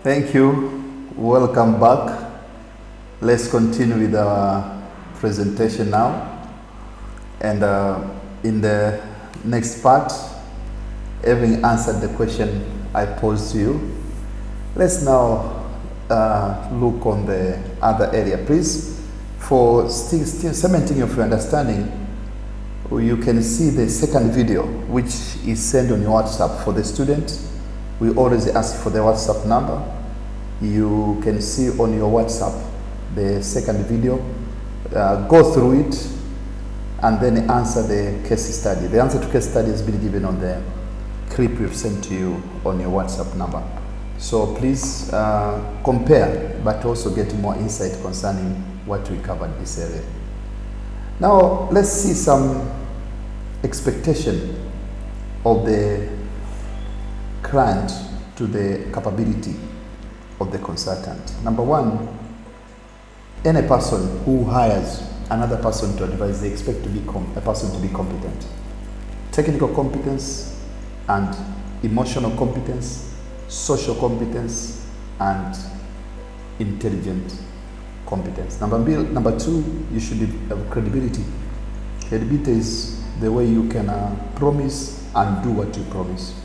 Thank you. Welcome back. Let's continue with our presentation now. And in the next part, having answered the question I posed to you, let's now look on the other area. Please, for still cementing of your understanding, you can see the second video, which is sent on your WhatsApp for the student. We always ask for the WhatsApp number. You can see on your WhatsApp the second video. Go through it and then answer the case study. The answer to case study has been given on the clip we've sent to you on your WhatsApp number. So please compare, but also get more insight concerning what we covered in this area. Now let's see some expectation of the client to the capability of the consultant. Number one, any person who hires another person to advise, they expect to be a person to be competent. Technical competence and emotional competence, social competence, and intelligent competence. Number two, you should have credibility. Credibility is the way you can promise and do what you promise,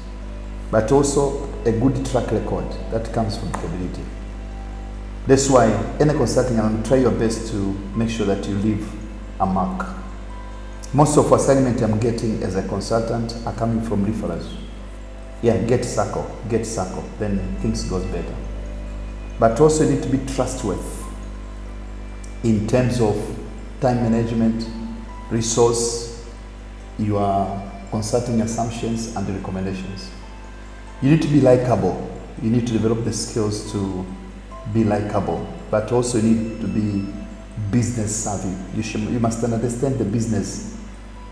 but also a good track record that comes from credibility. That's why any consulting, and try your best to make sure that you leave a mark. Most of assignments I'm getting as a consultant are coming from referrals. Yeah, get circle, then things goes better. But also you need to be trustworthy in terms of time management, resource, your consulting assumptions and the recommendations. You need to be likable. You need to develop the skills to be likable, but also you need to be business savvy. You must understand the business,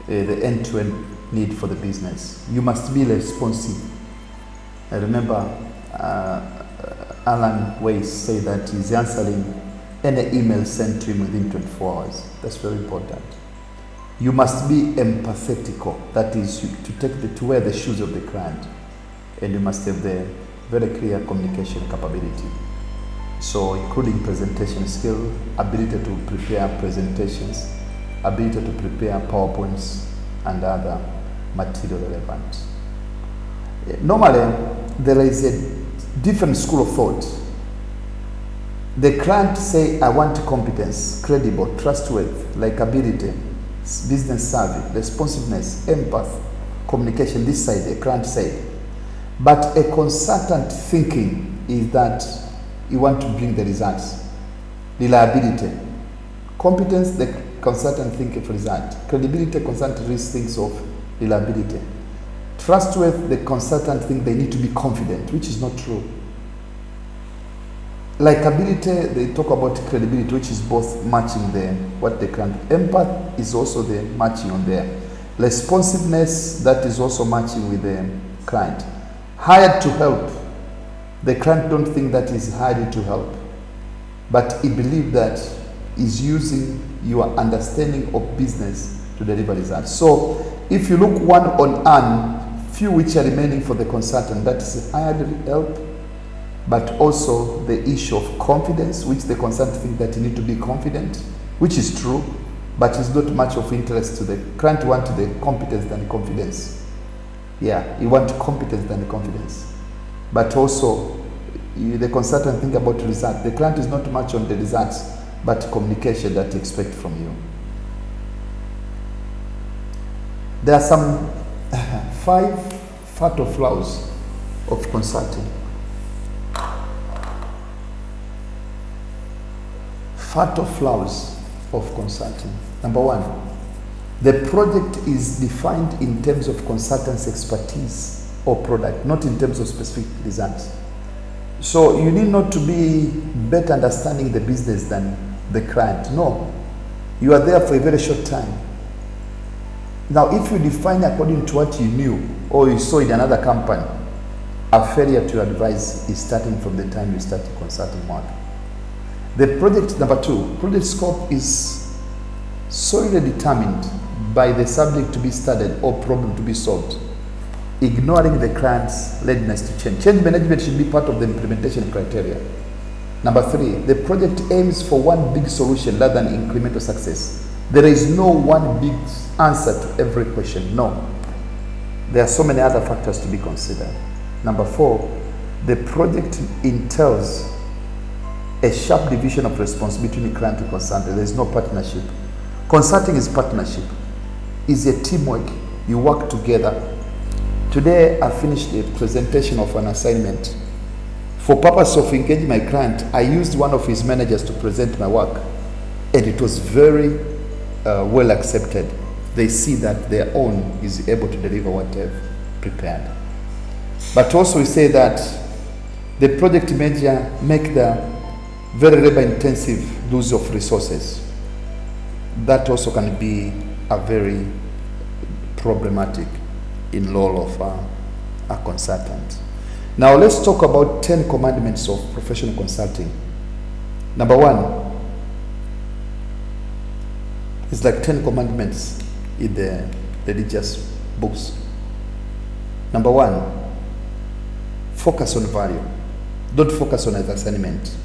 the end-to-end need for the business. You must be responsive. I remember Alan Weiss say that he's answering any email sent to him within 24 hours. That's very important. You must be empathetical. That is, to wear the shoes of the client, and you must have the very clear communication capability. So including presentation skill, ability to prepare presentations, ability to prepare PowerPoints and other material relevant. Normally, there is a different school of thought. The client say, I want competence, credible, trustworthy, likability, business savvy, responsiveness, empath, communication, this side, the client side. But a consultant thinking is that you want to bring the results. Reliability. Competence, the consultant thinking for result. Credibility, consultant thinks of reliability. Trustworthy, the consultant think they need to be confident, which is not true. Likability, they talk about credibility, which is both matching what the client. Empath is also the matching on there. Responsiveness, that is also matching with the client. Hired to help. The client don't think that he's hired to help, but he believes that he's using your understanding of business to deliver results. So if you look one on few which are remaining for the consultant, that is hired help, but also the issue of confidence, which the consultant thinks that you need to be confident, which is true, but it's not much of interest to the client. Want the competence than confidence. Yeah, you want competence than confidence. But also, the consultant think about result. The client is not much on the results, but communication that you expect from you. There are some 5 fatal flaws of consulting. Fatal flaws of consulting. Number one, the project is defined in terms of consultant's expertise or product, not in terms of specific results. So you need not to be better understanding the business than the client. No, you are there for a very short time. Now, if you define according to what you knew or you saw in another company, a failure to advise is starting from the time you start consulting work. The project, number two, project scope is solely determined by the subject to be studied or problem to be solved. ignoring the client's readiness to change. Change management should be part of the implementation criteria. Number 3, the project aims for one big solution rather than incremental success. There is no one big answer to every question. No. There are so many other factors to be considered. Number 4, the project entails a sharp division of responsibility between client and consultant. There is no partnership. Consulting is partnership. It's a teamwork. You work together. Today, I finished a presentation of an assignment. For purpose of engaging my client, I used one of his managers to present my work, and it was very well accepted. They see that their own is able to deliver what they've prepared. But also we say that the project manager make the very labor-intensive use of resources. That also can be a very problematic in role of a consultant. Now let's talk about 10 commandments of professional consulting. Number 1, it's like 10 commandments in the religious books. Number 1, focus on value. Don't focus on an assignment.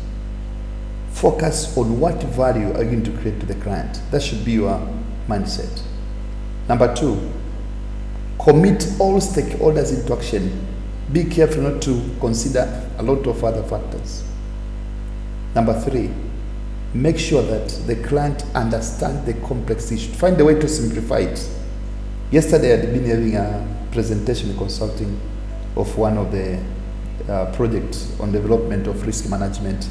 Focus on what value are you going to create to the client. That should be your mindset. Number 2, commit all stakeholders into action. Be careful not to consider a lot of other factors. Number 3, make sure that the client understands the complex issue. Find a way to simplify it. Yesterday I had been having a presentation in consulting of one of the projects on development of risk management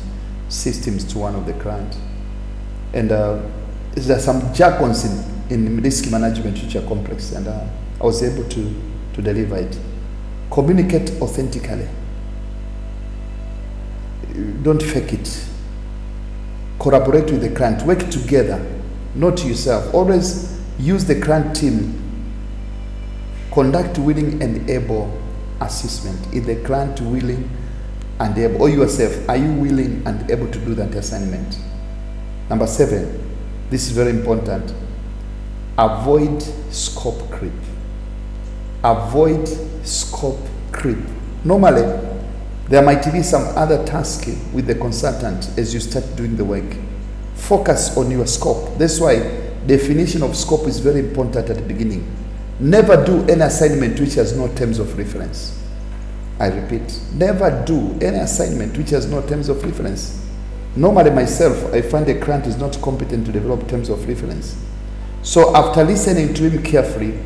systems to one of the clients. And there are some jargons in risk management which are complex, and I was able to deliver it. Communicate authentically. Don't fake it. Collaborate with the client. Work together, not yourself. Always use the client team. Conduct willing and able assessment. Is the client willing and able, or yourself, are you willing and able to do that assignment? Number 7, this is very important. Avoid scope creep. Avoid scope creep. Normally, there might be some other task with the consultant as you start doing the work. Focus on your scope. That's why definition of scope is very important at the beginning. Never do any assignment which has no terms of reference. I repeat, never do any assignment which has no terms of reference. Normally myself, I find a client is not competent to develop terms of reference. So after listening to him carefully,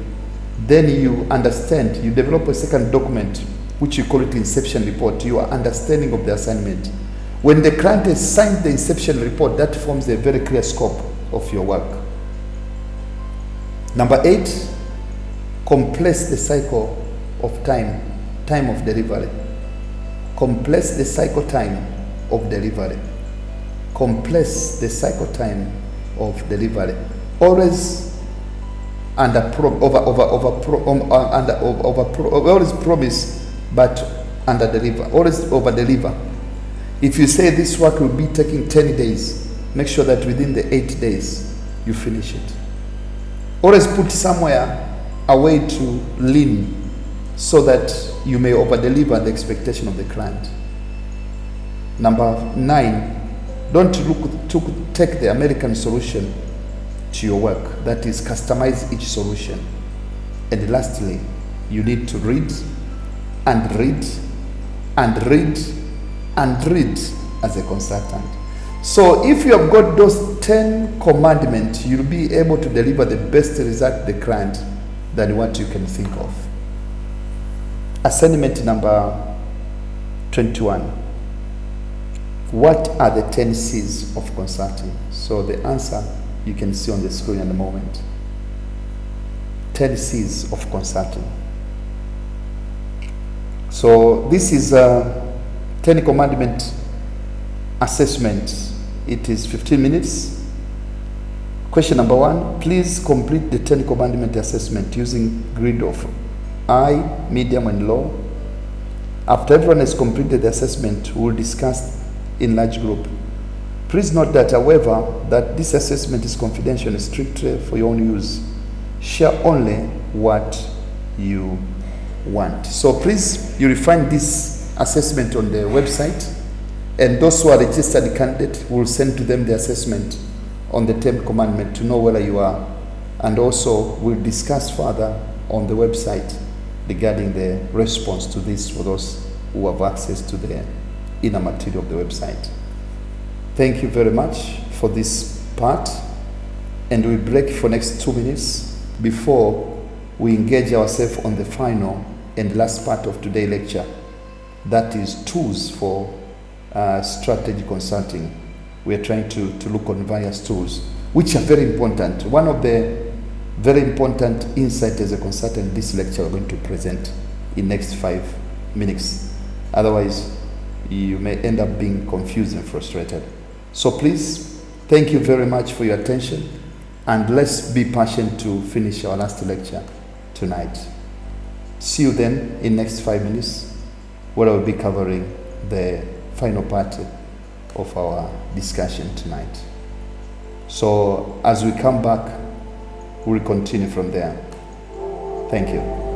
then you understand, you develop a second document, which you call it inception report, your understanding of the assignment. When the client has signed the inception report, that forms a very clear scope of your work. Number 8, compress the cycle of time of delivery. Compress the cycle time of delivery. Compress the cycle time of delivery. Always always promise but under deliver. Always over deliver. If you say this work will be taking 10 days, make sure that within the 8 days you finish it. Always put somewhere a way to lean so that you may over deliver the expectation of the client. Number 9, don't take the American solution to your work. That is, customize each solution. And lastly, you need to read and read and read and read as a consultant. So if you have got those 10 commandments, you'll be able to deliver the best result to the client than what you can think of. Assignment number 21. What are the 10 C's of consulting? So the answer you can see on the screen in a moment. 10 C's of consulting. So this is a 10 commandment assessment. It is 15 minutes. Question number 1, please complete the 10 commandment assessment using grid of high, medium and low. After everyone has completed the assessment, we will discuss in large group. Please note that, however, that this assessment is confidential and strictly for your own use. Share only what you want. So please, you will find this assessment on the website, and those who are registered candidate will send to them the assessment on the 10th commandment to know whether you are, and also we'll discuss further on the website regarding the response to this for those who have access to the inner material of the website. Thank you very much for this part, and we break for next 2 minutes before we engage ourselves on the final and last part of today's lecture, that is tools for strategy consulting. We are trying to look on various tools, which are very important. One of the very important insight as a consultant, this lecture we're going to present in next 5 minutes. Otherwise, you may end up being confused and frustrated. So please, thank you very much for your attention, and let's be patient to finish our last lecture tonight. See you then in next 5 minutes, where I will be covering the final part of our discussion tonight. So as we come back, we'll continue from there. Thank you.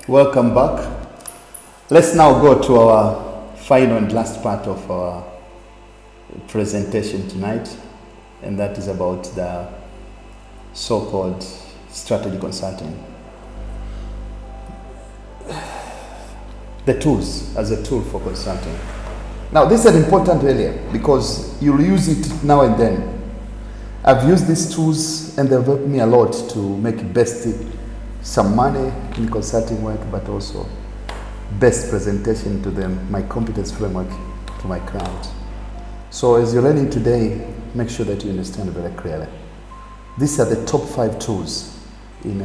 Welcome back. Let's now go to our final and last part of our presentation tonight, and that is about the so-called strategy consulting. The tools as a tool for consulting. Now, this is an important area because you'll use it now and then. I've used these tools and they've helped me a lot to make best some money in consulting work, but also best presentation to them, my competence framework to my client. So as you're learning today, make sure that you understand very clearly. These are the top 5 tools in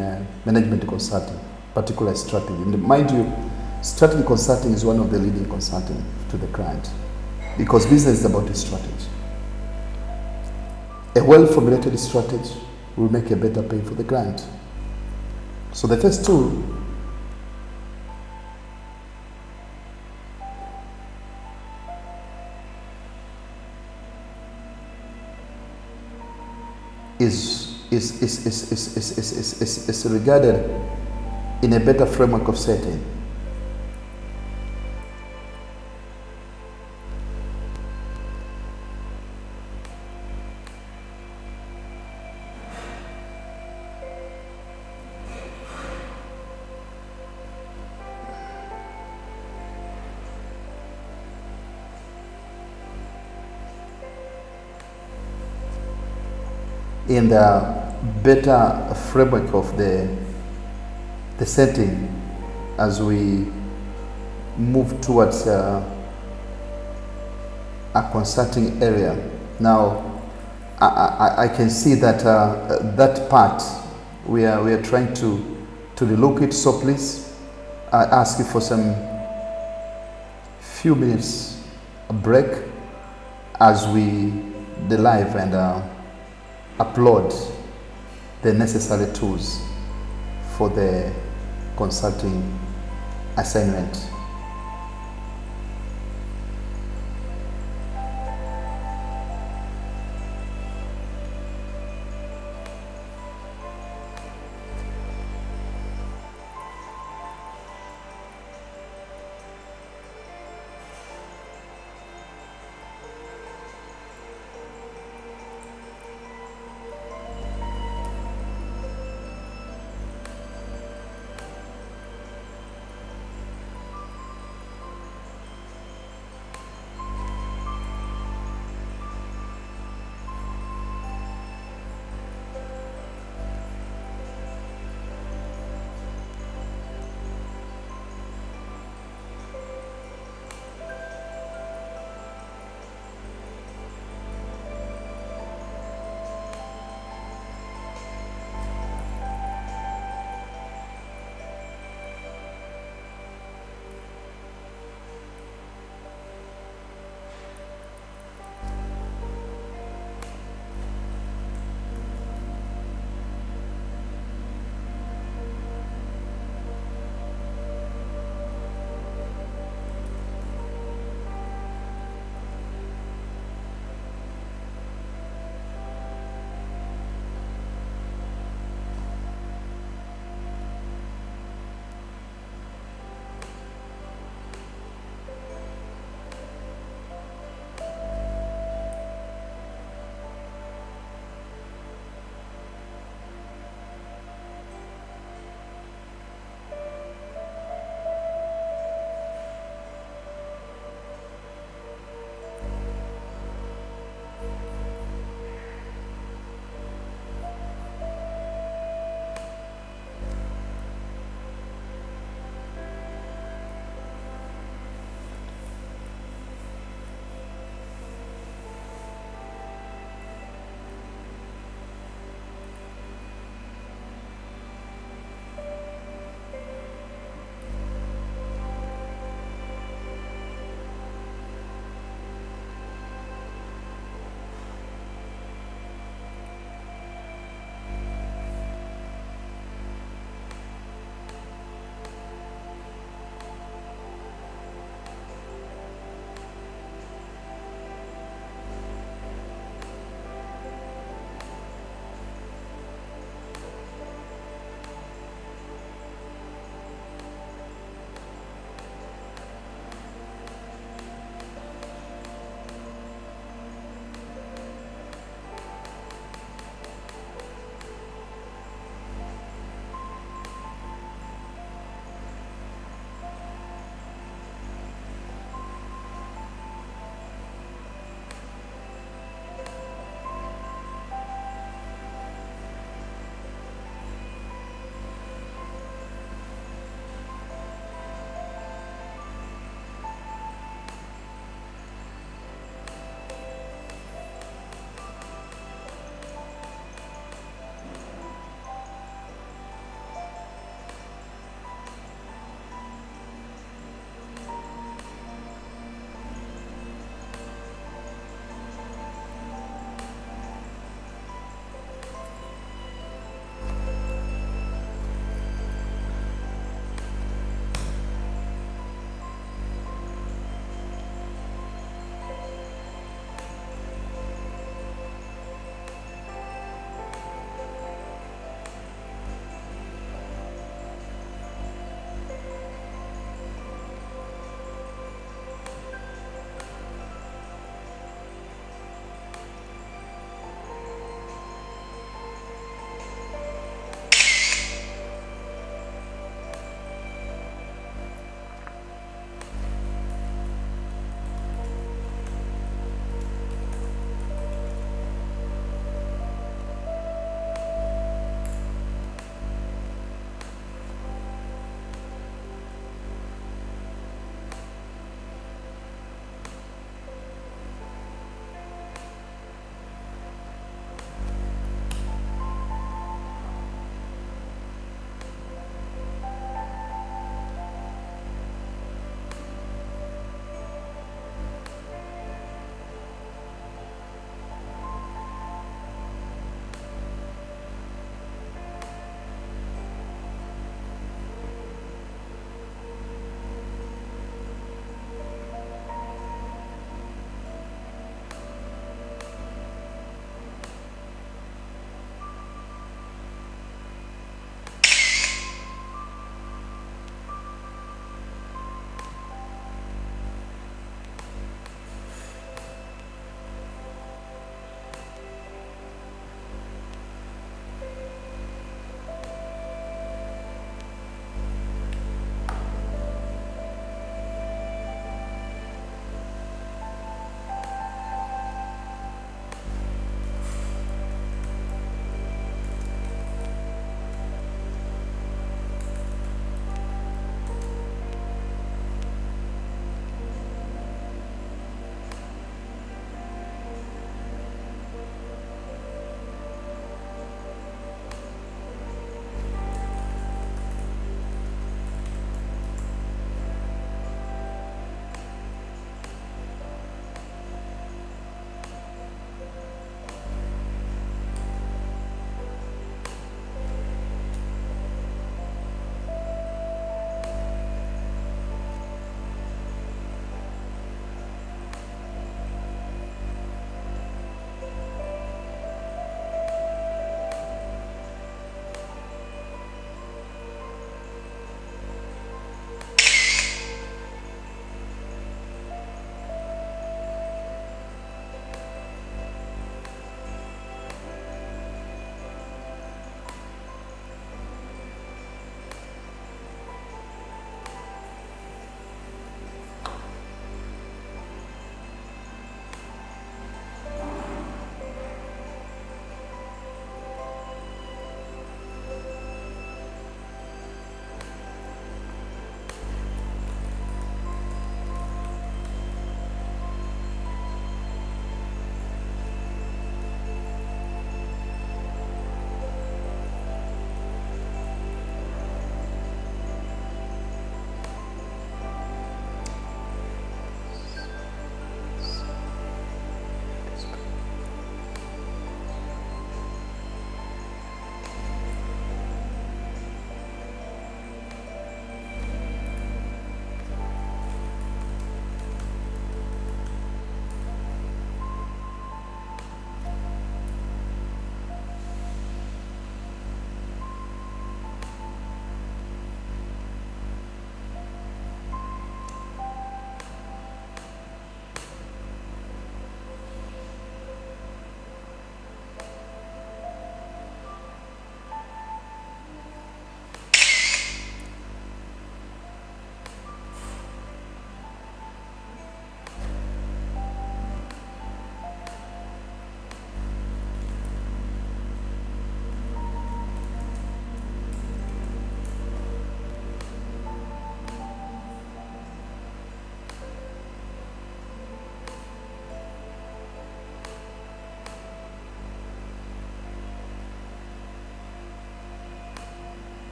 management consulting, particularly strategy. And mind you, strategy consulting is one of the leading consulting to the client because business is about a strategy. A well-formulated strategy will make a better pay for the client. So the first tool is regarded in a better framework of setting. In the better framework of the setting as we move towards a consulting area. Now, I can see that that part we are trying to relook it. So please, I ask you for some few minutes break as we live and upload the necessary tools for the consulting assignment.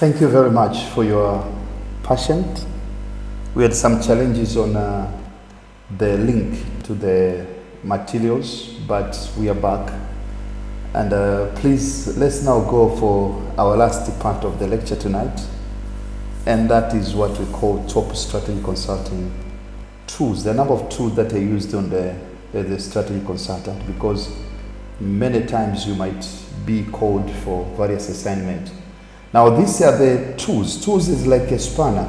Thank you very much for your passion. We had some challenges on the link to the materials, but we are back. And please, let's now go for our last part of the lecture tonight. And that is what we call top strategy consulting tools. The number of tools that are used on the strategy consultant, because many times you might be called for various assignments. Now these are the tools. Tools is like a spanner,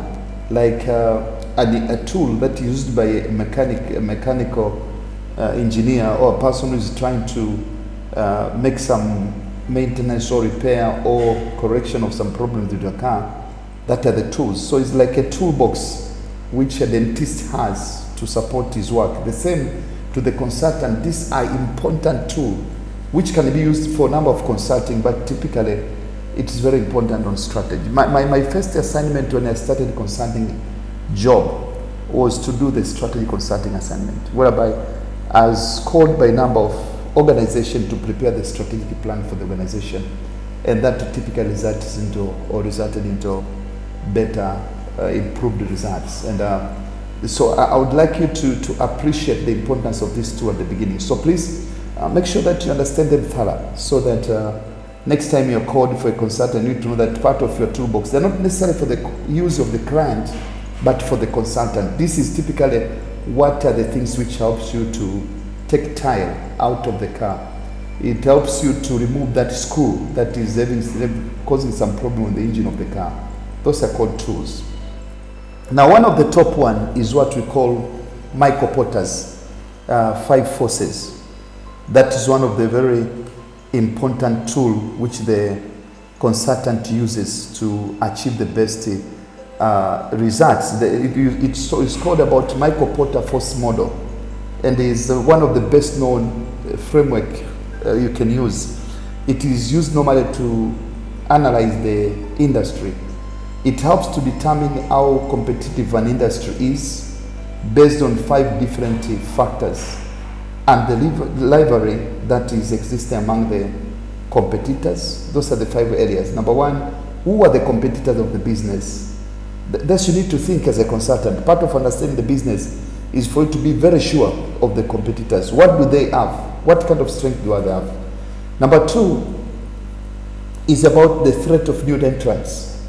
like a tool that is used by a mechanical engineer or a person who is trying to make some maintenance or repair or correction of some problems with your car. That are the tools. So it's like a toolbox which a dentist has to support his work. The same to the consultant. These are important tools which can be used for a number of consulting, but typically it is very important on strategy. My first assignment when I started consulting job was to do the strategy consulting assignment, whereby I was called by a number of organizations to prepare the strategic plan for the organization, and that typically resulted into better, improved results. And so I would like you to appreciate the importance of these two at the beginning. So please make sure that you understand them thoroughly, so that next time you're called for a consultant, you need to know that part of your toolbox, they're not necessarily for the use of the client, but for the consultant. This is typically what are the things which helps you to take tire out of the car. It helps you to remove that screw that is causing some problem with the engine of the car. Those are called tools. Now, one of the top one is what we call Microportaforce 5 forces. That is one of the very important tool which the consultant uses to achieve the best results. It's called about Microportaforce Model, and is one of the best known framework you can use. It is used normally to analyze the industry. It helps to determine how competitive an industry is based on 5 different factors and the library that is existing among the competitors. Those are the 5 areas. Number 1, who are the competitors of the business? Thus you need to think as a consultant. Part of understanding the business is for you to be very sure of the competitors. What do they have? What kind of strength do they have? Number 2 is about the threat of new entrants.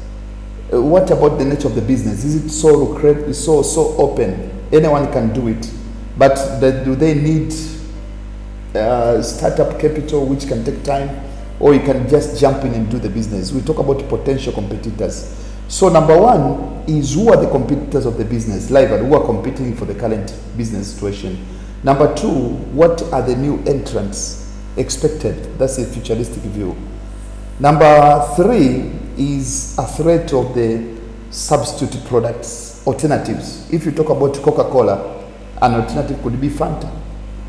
What about the nature of the business? Is it so open? Anyone can do it. But do they need startup capital which can take time, or you can just jump in and do the business? We talk about potential competitors. So number 1 is who are the competitors of the business, who are competing for the current business situation. Number 2, what are the new entrants expected? That's a futuristic view. Number 3 is a threat of the substitute products, alternatives. If you talk about Coca-Cola, an alternative could be Fanta.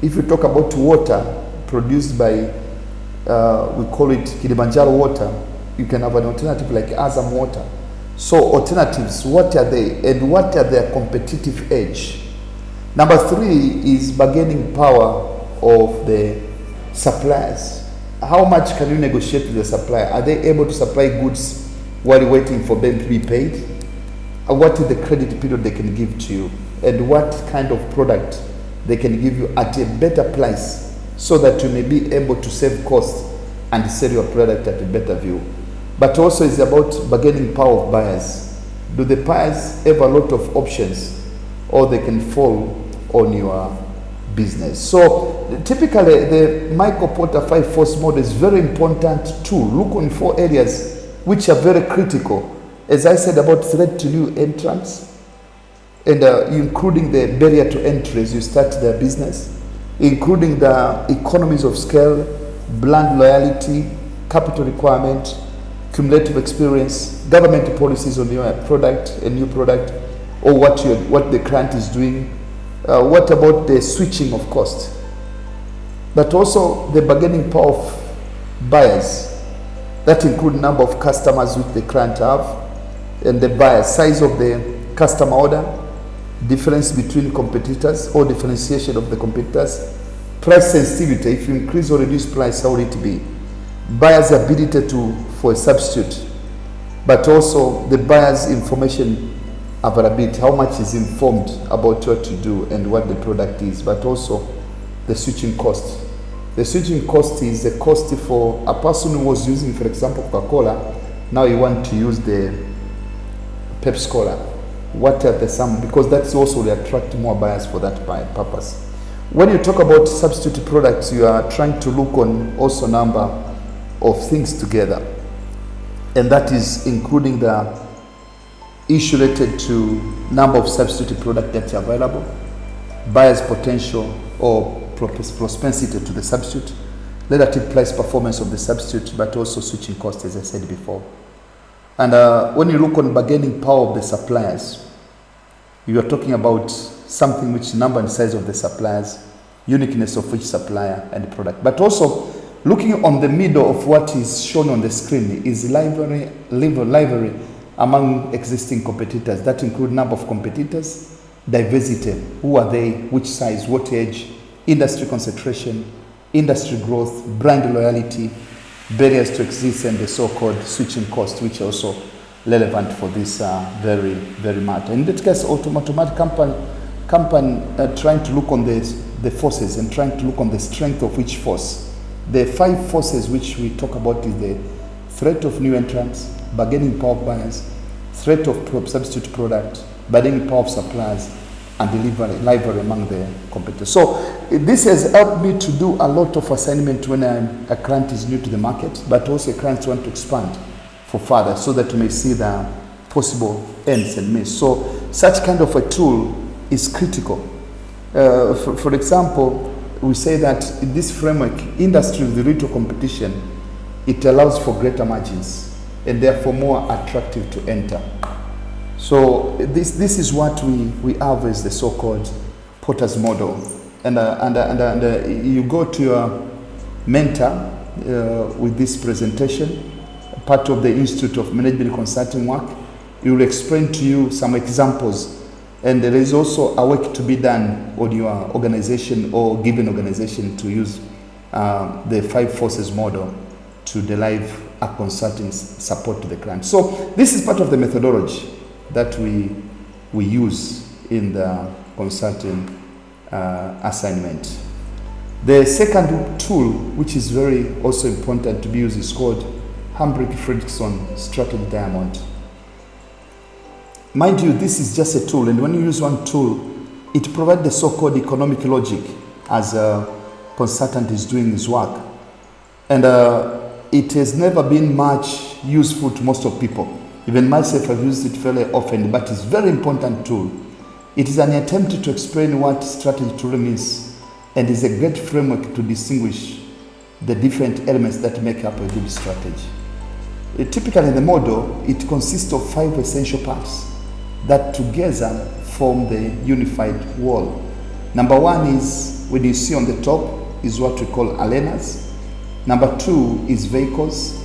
If you talk about water produced by, we call it Kilimanjaro water, you can have an alternative like Azam water. So alternatives, what are they, and what are their competitive edge? Number 3 is bargaining power of the suppliers. How much can you negotiate with the supplier? Are they able to supply goods while you're waiting for them to be paid? What is the credit period they can give to you? And what kind of product they can give you at a better price, so that you may be able to save costs and sell your product at a better view. But also it's about bargaining power of buyers. Do the buyers have a lot of options, or they can fall on your business? So typically the Microportaforce Model is very important tool. Look on 4 areas which are very critical. As I said, about threat to new entrants, and including the barrier to entry as you start their business, including the economies of scale, brand loyalty, capital requirement, cumulative experience, government policies on your product, a new product, or what the client is doing. What about the switching of cost? But also the bargaining power of buyers. That includes number of customers which the client have, and the buyer, size of the customer order, difference between competitors or differentiation of the competitors, price sensitivity. If you increase or reduce price, how will it be? Buyer's ability for a substitute, but also the buyer's information availability, how much is informed about what to do and what the product is, but also the switching cost. The switching cost is a cost for a person who was using, for example, Coca-Cola. Now you want to use the Pepsi Cola. What are the sum? Because that's also will attract more buyers for that purpose. When you talk about substitute products, you are trying to look on also number of things together, and that is including the issue related to number of substitute products that are available, buyer's potential or propensity to the substitute, relative price performance of the substitute, but also switching cost, as I said before. And when you look on bargaining power of the suppliers, you are talking about something which number and size of the suppliers, uniqueness of each supplier and product. But also looking on the middle of what is shown on the screen is library among existing competitors. That include number of competitors, diversity, who are they, which size, what age, industry concentration, industry growth, brand loyalty, barriers to exist, and the so-called switching cost, which are also relevant for this very matter. In that case, automatic company trying to look on the forces and trying to look on the strength of each force. The 5 forces which we talk about is the threat of new entrants, bargaining power of buyers, threat of substitute product, bargaining power of suppliers, and delivery among the competitors. So this has helped me to do a lot of assignment when a client is new to the market, but also a client want to expand for further, so that we may see the possible ends and means. So such kind of a tool is critical. For example, we say that in this framework, industry with little competition, it allows for greater margins and therefore more attractive to enter. So this is what we have as the so-called Porter's model. And you go to your mentor with this presentation, part of the Institute of Management Consulting work. He will explain to you some examples. And there is also a work to be done on your organization or given organization to use the 5 forces model to derive a consulting support to the client. So this is part of the methodology that we use in the consulting assignment. The second tool, which is very also important to be used, is called Handbrake Strategy Diamond. Mind you, this is just a tool, and when you use one tool, it provides the so-called economic logic as a consultant is doing his work. And it has never been much useful to most of people. Even myself, I've used it fairly often, but it's a very important tool. It is an attempt to explain what strategy truly means, and is a great framework to distinguish the different elements that make up a good strategy. Typically, the model, it consists of 5 essential parts that together form the unified whole. Number 1 is, when you see on the top, is what we call arenas. Number 2 is vehicles.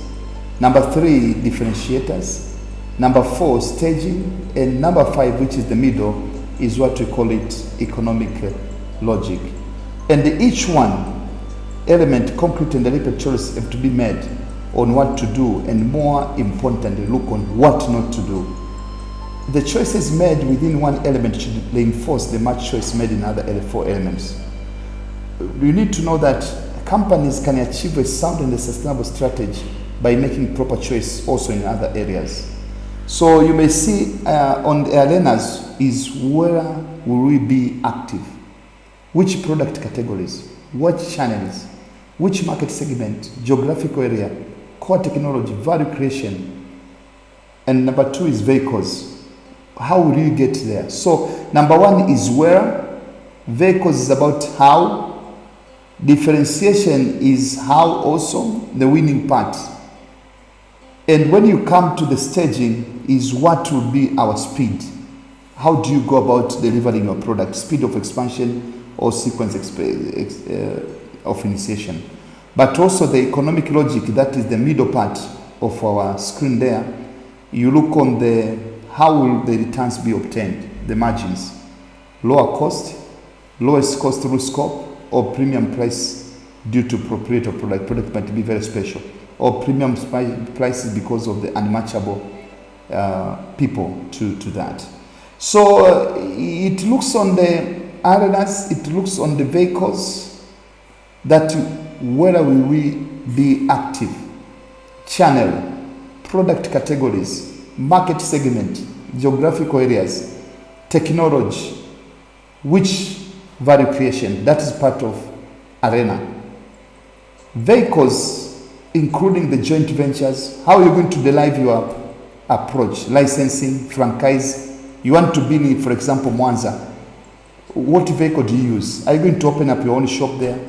Number 3, differentiators. Number 4, staging. And number 5, which is the middle, is what we call it economic logic. And each one element, concrete and deliberate choice, have to be made on what to do, and more importantly, look on what not to do. The choices made within one element should reinforce the match choice made in other 4 elements. You need to know that companies can achieve a sound and a sustainable strategy by making proper choice also in other areas. So you may see on the arenas is where will we be active, which product categories, what channels, which market segment, geographical area, core technology, value creation. And number 2 is vehicles. How will you get there? So number 1 is where, vehicles is about how, differentiation is how also, the winning part. And when you come to the staging is what will be our speed. How do you go about delivering your product? Speed of expansion or sequence of initiation. But also the economic logic, that is the middle part of our screen there. You look on the how will the returns be obtained, the margins. Lower cost, lowest cost through scope, or premium price due to proprietary product. Product might be very special. Or premium prices because of the unmatchable people to that. So it looks on the arenas, it looks on the vehicles, that where will we be active, channel, product categories, market segment, geographical areas, technology, which value creation, that is part of arena. Vehicles, including the joint ventures, how are you going to derive your approach, licensing, franchise. You want to be in, for example, Mwanza. What vehicle do you use? Are you going to open up your own shop there?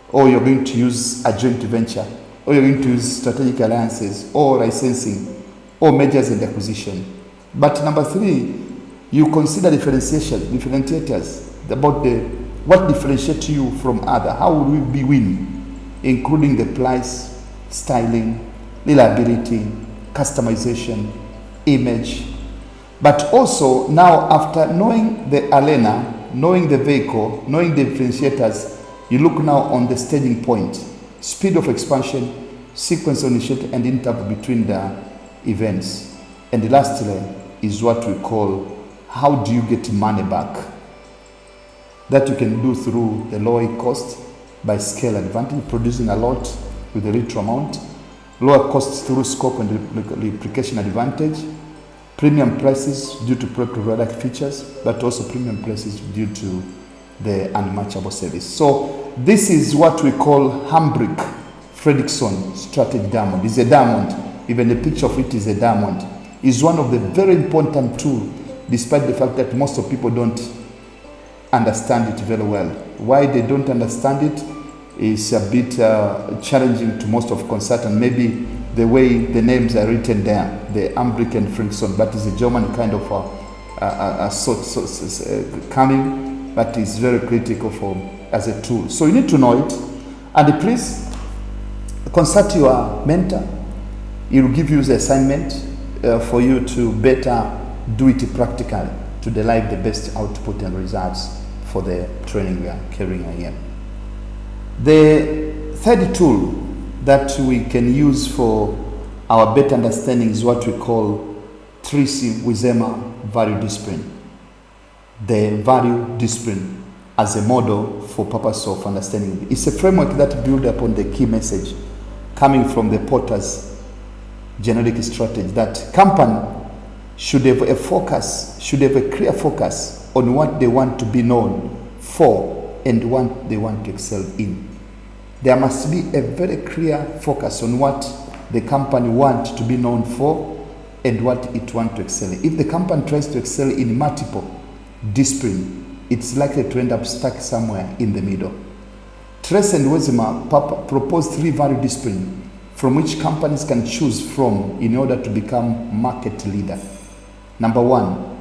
Or you're going to use a joint venture? Or you're going to use strategic alliances, or licensing, or mergers and acquisition? But number 3, you consider differentiators about what differentiates you from other. How will we be win? Including the price, styling, reliability, customization, image. But also now, after knowing the arena, knowing the vehicle, knowing the differentiators, you look now on the staging point, speed of expansion, sequence of initiative and interval between the events. And the last layer is what we call, how do you get money back? That you can do through the lower cost by scale advantage, producing a lot with a little amount, lower costs through scope and replication advantage, premium prices due to product features, but also premium prices due to the unmatchable service. So this is what we call Handbrake Fredrickson strategy diamond. It's a diamond. Even the picture of it is a diamond. It's one of the very important tools, despite the fact that most of people don't understand it very well. Why they don't understand it is a bit challenging to most of consultants. Maybe the way the names are written there, the Handbrake and Fredrickson, but it's a German kind of coming, but it's very critical as a tool. So you need to know it, and please consult your mentor. He will give you the assignment for you to better do it practically to derive the best output and results for the training we are carrying here. The third tool that we can use for our better understanding is what we call 3C Wizema value discipline. The value discipline as a model for purpose of understanding. It's a framework that builds upon the key message coming from the Porter's generic strategy that company should have a focus, should have a clear focus on what they want to be known for and what they want to excel in. There must be a very clear focus on what the company wants to be known for and what it wants to excel in. If the company tries to excel in multiple disciplines, it's likely to end up stuck somewhere in the middle. Trace and Wezema propose 3 value disciplines from which companies can choose from in order to become market leader. Number 1,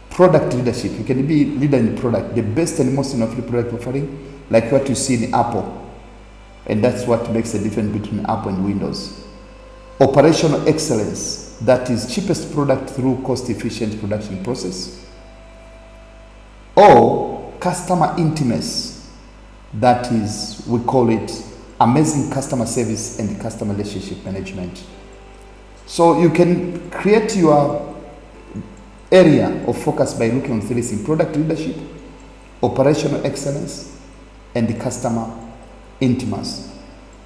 product leadership. You can be leader in product, the best and most innovative product offering, like what you see in Apple. And that's what makes the difference between Apple and Windows. Operational excellence, that is cheapest product through cost-efficient production process. Or customer intimacy, that is, we call it amazing customer service and customer relationship management. So you can create your area of focus by looking on 3 things: product leadership, operational excellence, and the customer intimacy.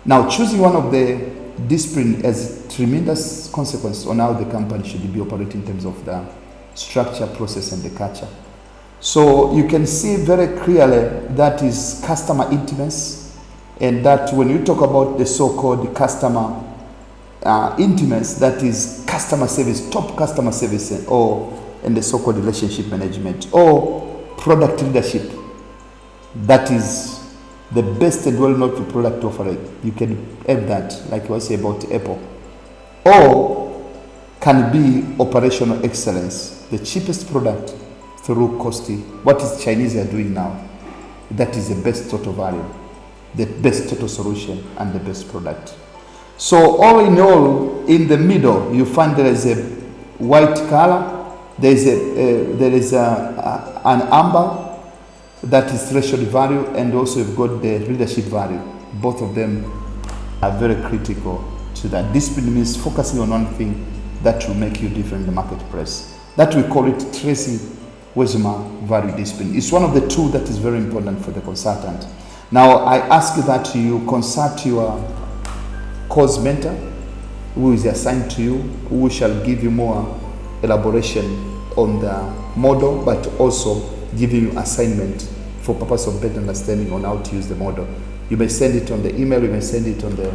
Now, choosing one of the discipline has tremendous consequence on how the company should be operating in terms of the structure, process, and the culture. So you can see very clearly that is customer intimacy, and that when you talk about the so-called customer intimacy, that is customer service, top customer service, and the so-called relationship management, or product leadership, that is the best and well-known product offering. You can have that, like I say about Apple. Or can be operational excellence, the cheapest product through costly. What is Chinese are doing now? That is the best total value, the best total solution, and the best product. So all in all, in the middle, you find there is a white color, there is an amber, that is threshold value, and also you've got the leadership value. Both of them are very critical to that. Discipline means focusing on one thing that will make you different in the marketplace. That we call it Tracy Wezuma value discipline. It's one of the two that is very important for the consultant. Now, I ask that you consult your course mentor, who is assigned to you, who shall give you more elaboration on the model, but also giving you assignment for purpose of better understanding on how to use the model. You may send it on the email, you may send it on the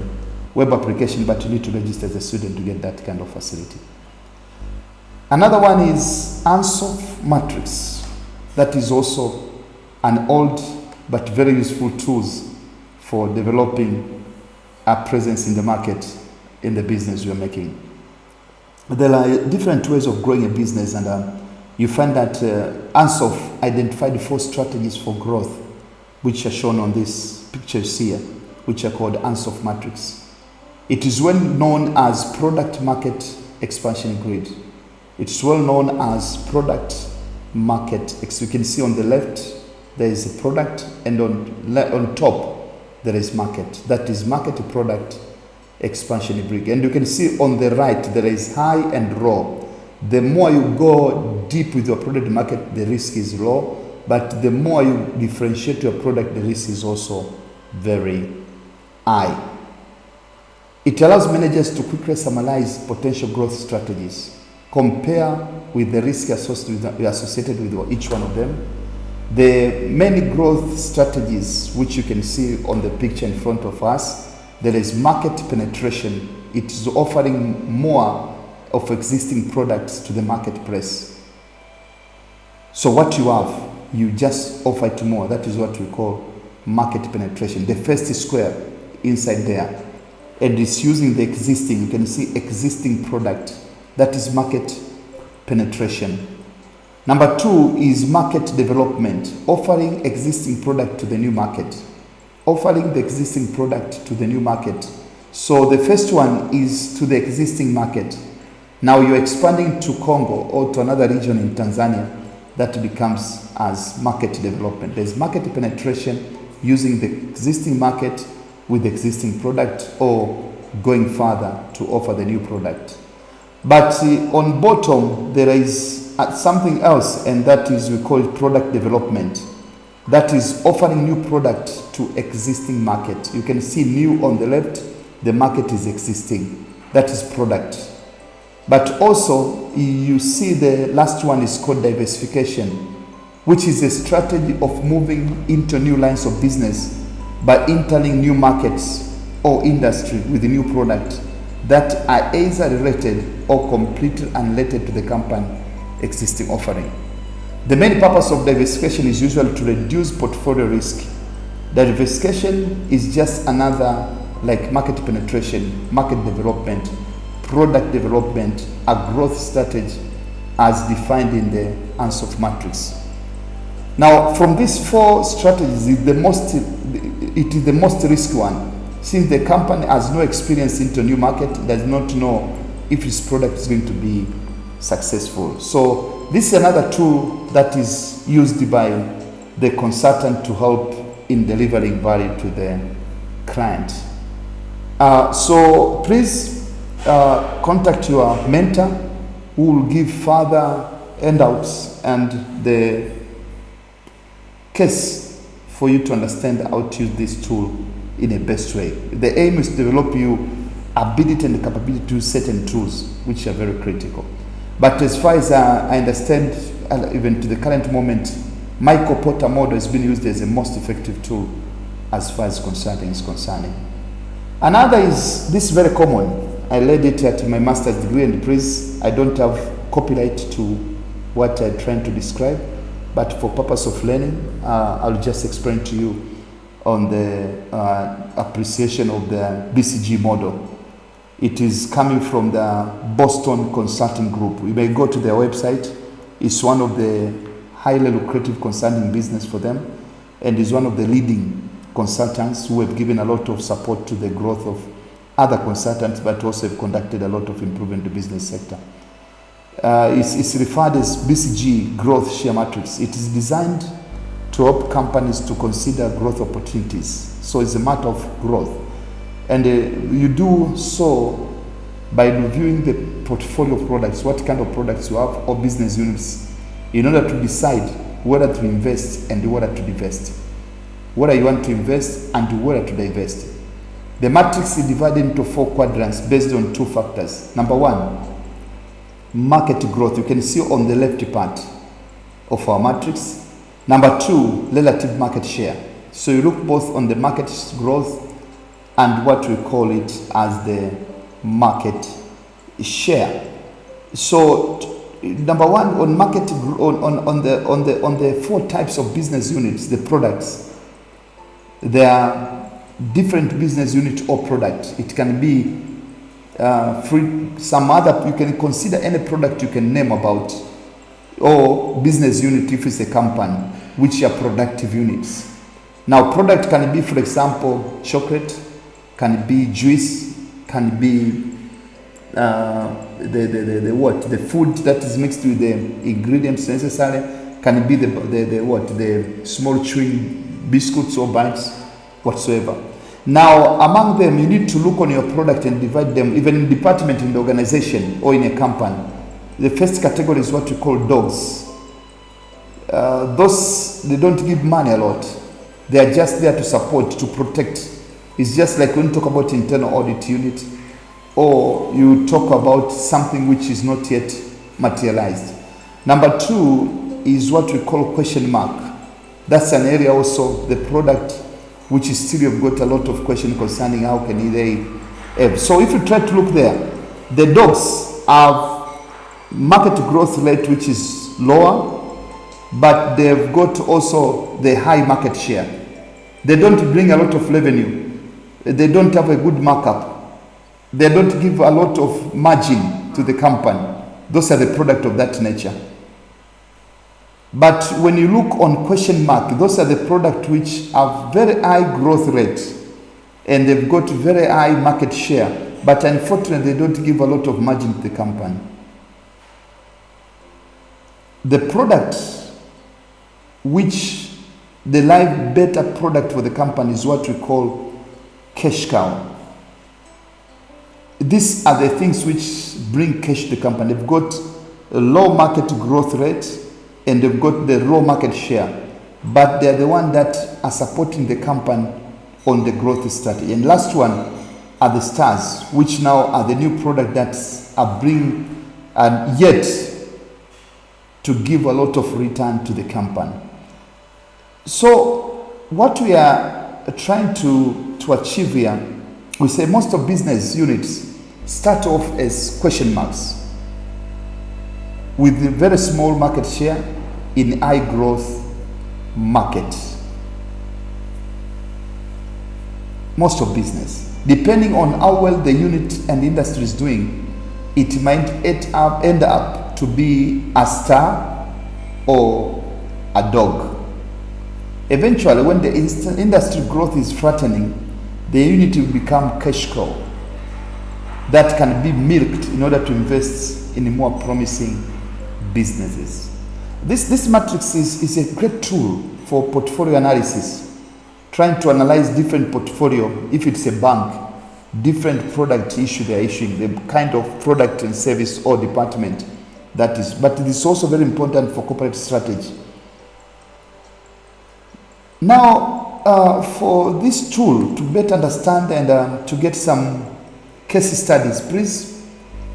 web application, but you need to register as a student to get that kind of facility. Another one is Unsolved Matrix. That is also an old but very useful tools for developing a presence in the market, in the business you're making. There are different ways of growing a business, and you find that Unsolved identified 4 strategies for growth, which are shown on this pictures here, which are called Unsolved Matrix. It is well known as product market expansion grid. It's well known as product market. You can see on the left, there is a product, and on top, there is market. That is market product expansion grid. And you can see on the right, there is high and low. The more you go deep with your product market, the risk is low. But the more you differentiate your product, the risk is also very high. It allows managers to quickly summarize potential growth strategies, compare with the risk associated with each one of them. The many growth strategies, which you can see on the picture in front of us, there is market penetration. It is offering more of existing products to the marketplace. So what you have, you just offer it more. That is what we call market penetration. The first square inside there, and it's using the existing, you can see existing product. That is market penetration. Number 2 is market development, offering existing product to the new market. Offering the existing product to the new market. So the first one is to the existing market. Now you're expanding to Congo or to another region in Tanzania. That becomes as market development. There's market penetration using the existing market with the existing product, or going further to offer the new product. But on bottom, there is something else, and that is, we call it product development. That is offering new product to existing market. You can see new on the left, the market is existing. That is product. But also, you see the last one is called diversification, which is a strategy of moving into new lines of business by entering new markets or industry with a new product that are either related or completely unrelated to the company existing offering. The main purpose of diversification is usually to reduce portfolio risk. Diversification is just another, like market penetration, market development, product development, a growth strategy as defined in the Unsolved Matrix. Now, from these 4 strategies, it is the most risky one, since the company has no experience into new market, does not know if its product is going to be successful. So this is another tool that is used by the consultant to help in delivering value to the client. So please contact your mentor, who will give further handouts and the case for you to understand how to use this tool in a best way. The aim is to develop you ability and capability to use certain tools, which are very critical. But as far as I understand, even to the current moment, Microportaforce Model has been used as the most effective tool as far as consulting is concerned. Another is, this is very common. I led it at my master's degree, and please, I don't have copyright to what I'm trying to describe, but for purpose of learning, I'll just explain to you on the appreciation of the BCG model. It is coming from the Boston Consulting Group. You may go to their website. It's one of the highly lucrative consulting business for them, and is one of the leading consultants who have given a lot of support to the growth of other consultants, but also have conducted a lot of improvement in the business sector. It's referred as BCG Growth Shear Matrix. It is designed to help companies to consider growth opportunities. So it's a matter of growth. And you do so by reviewing the portfolio of products, what kind of products you have or business units, in order to decide whether to invest and whether to divest, whether you want to invest and whether to divest. The matrix is divided into 4 quadrants based on 2 factors. Number 1, market growth. You can see on the left part of our matrix. Number 2, relative market share. So you look both on the market growth and what we call it as the market share. So number 1, on market on the 4 types of business units, the products, there are different business unit or product. It can be some other, you can consider any product you can name about, or business unit if it's a company, which are productive units. Now product can be, for example, chocolate, can be juice, can be the food that is mixed with the ingredients necessary, can be the small chewing biscuits or bites whatsoever. Now among them you need to look on your product and divide them, even in department in the organization or in a company. The first category is what we call dogs. Those, they don't give money a lot. They are just there to support, to protect. It's just like when you talk about internal audit unit, or you talk about something which is not yet materialized. Number 2 is what we call question mark. That's an area also, the product, which is still, you've got a lot of questions concerning how can they have. So if you try to look there, the dogs have market growth rate which is lower, but they've got also the high market share. They don't bring a lot of revenue. They don't have a good markup. They don't give a lot of margin to the company. Those are the product of that nature. But when you look on question mark, those are the product which have very high growth rate and they've got very high market share, but unfortunately they don't give a lot of margin to the company. The product which the live better product for the company is what we call cash cow. These are the things which bring cash to the company. They've got a low market growth rate and they've got the raw market share, but they're the one that are supporting the company on the growth strategy. And last one are the stars, which now are the new product that are bringing and yet to give a lot of return to the company. So what we are trying to achieve here, we say most of business units start off as question marks with a very small market share in high growth market. Most of business, depending on how well the unit and the industry is doing, it might end up to be a star or a dog. Eventually, when the industry growth is flattening, the unit will become cash cow that can be milked in order to invest in more promising businesses. This matrix is a great tool for portfolio analysis, trying to analyze different portfolio. If it's a bank, different product issue they're issuing, the kind of product and service or department that is. But it is also very important for corporate strategy. Now, for this tool to better understand and to get some case studies, please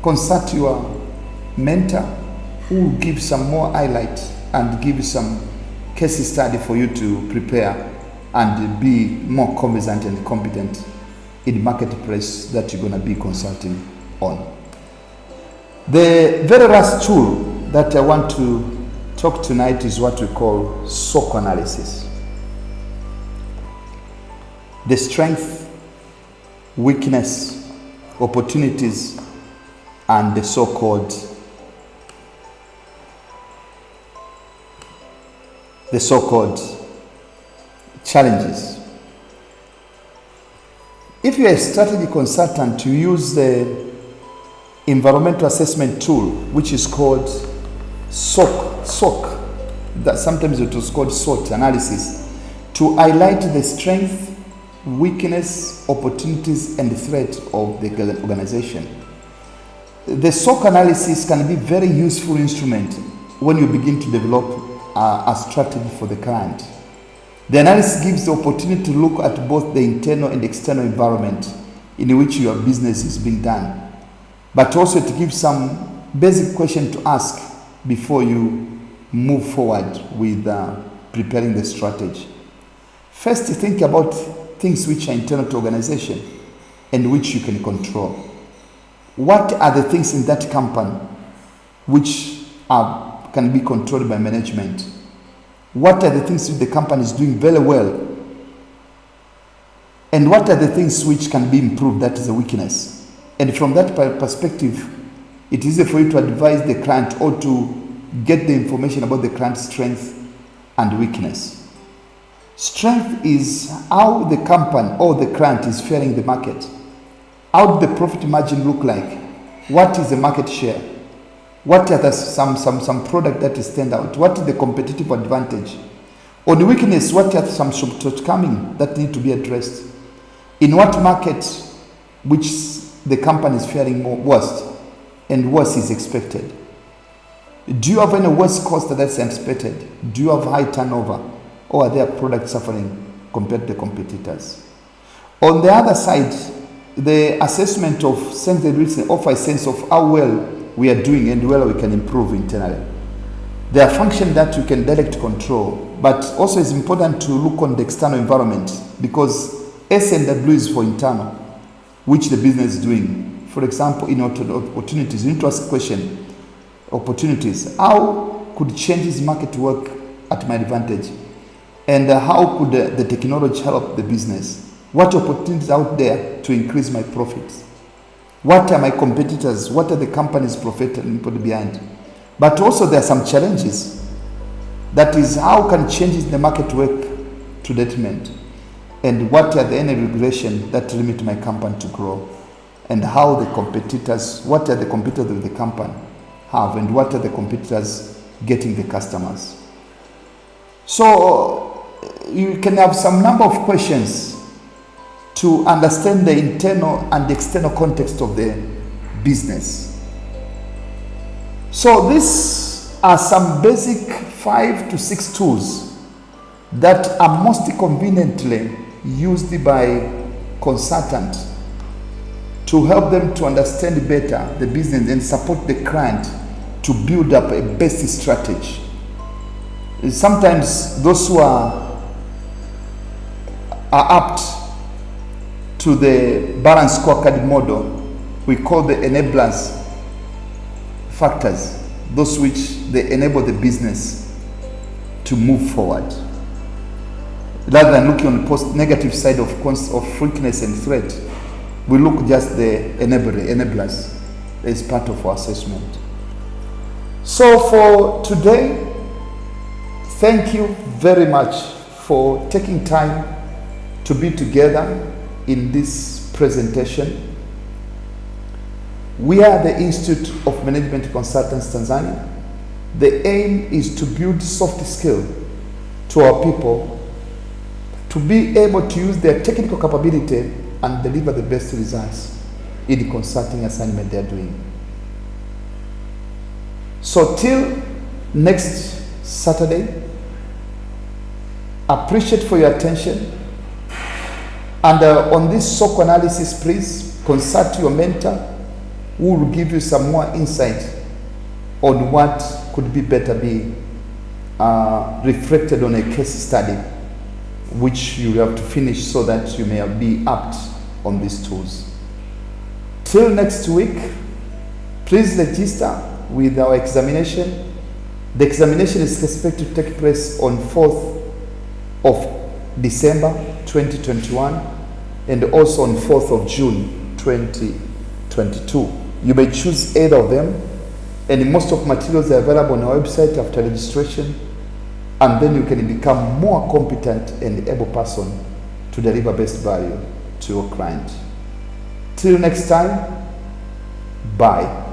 consult your mentor who will give some more highlight and give some case study for you to prepare and be more cognizant and competent in the marketplace that you're going to be consulting on. The very last tool that I want to talk tonight is what we call SOC analysis. The strength, weakness, opportunities, and the so-called challenges. If you're a strategy consultant, you use the environmental assessment tool, which is called SOC. That sometimes it was called SWOT analysis, to highlight the strength, weakness, opportunities, and threat of the organization. the SOC analysis can be a very useful instrument when you begin to develop a strategy for the client. The analysis gives the opportunity to look at both the internal and external environment in which your business is being done, but also to give some basic questions to ask before you move forward with preparing the strategy. First, think about things which are internal to organization and which you can control. What are the things in that company which can be controlled by management? What are the things that the company is doing very well? And what are the things which can be improved? That is a weakness. And from that perspective, it is easy for you to advise the client or to get the information about the client's strength and weakness. Strength is how the company or the client is faring in the market. How does the profit margin look like? What is the market share? What are some product that is stand out? What is the competitive advantage? On the weakness, what are some shortcomings that need to be addressed? In what market which the company is faring worst and worse is expected? Do you have any worst cost that's anticipated? Do you have high turnover? Or are their products suffering compared to the competitors? On the other side, the assessment of sense and risk offer a sense of how well we are doing and where we can improve internally. There are functions that you can direct control, but also it's important to look on the external environment, because S&W is for internal, which the business is doing. For example, in opportunities, you need to ask a question. Opportunities, how could changes market work at my advantage? And how could the technology help the business? What opportunities out there to increase my profits? What are my competitors? What are the companies profiting behind? But also there are some challenges. That is, how can changes in the market work to detriment? And what are the any regulations that limit my company to grow? And how the competitors, what are the competitors of the company have, and what are the competitors getting the customers? So you can have some number of questions to understand the internal and external context of the business. So these are some basic 5 to 6 tools that are most conveniently used by consultants to help them to understand better the business and support the client to build up a best strategy. Sometimes those who are apt to the balance scorecard model, we call the enablers factors, those which they enable the business to move forward. Rather than looking on the negative side of weakness and threat, we look just the enablers as part of our assessment. So for today, thank you very much for taking time to be together in this presentation. We are the Institute of Management Consultants Tanzania. The aim is to build soft skill to our people to be able to use their technical capability and deliver the best results in the consulting assignment they are doing. So till next Saturday, appreciate for your attention. And on this SOC analysis, please consult your mentor, who will give you some more insight on what could be better be reflected on a case study, which you have to finish so that you may be apt on these tools. Till next week, please register with our examination. The examination is expected to take place on 4th of December 2021 and also on 4th of June 2022. You may choose either of them, and most of materials are available on our website after registration, and then you can become more competent and able person to deliver best value to your client. Till next time, bye.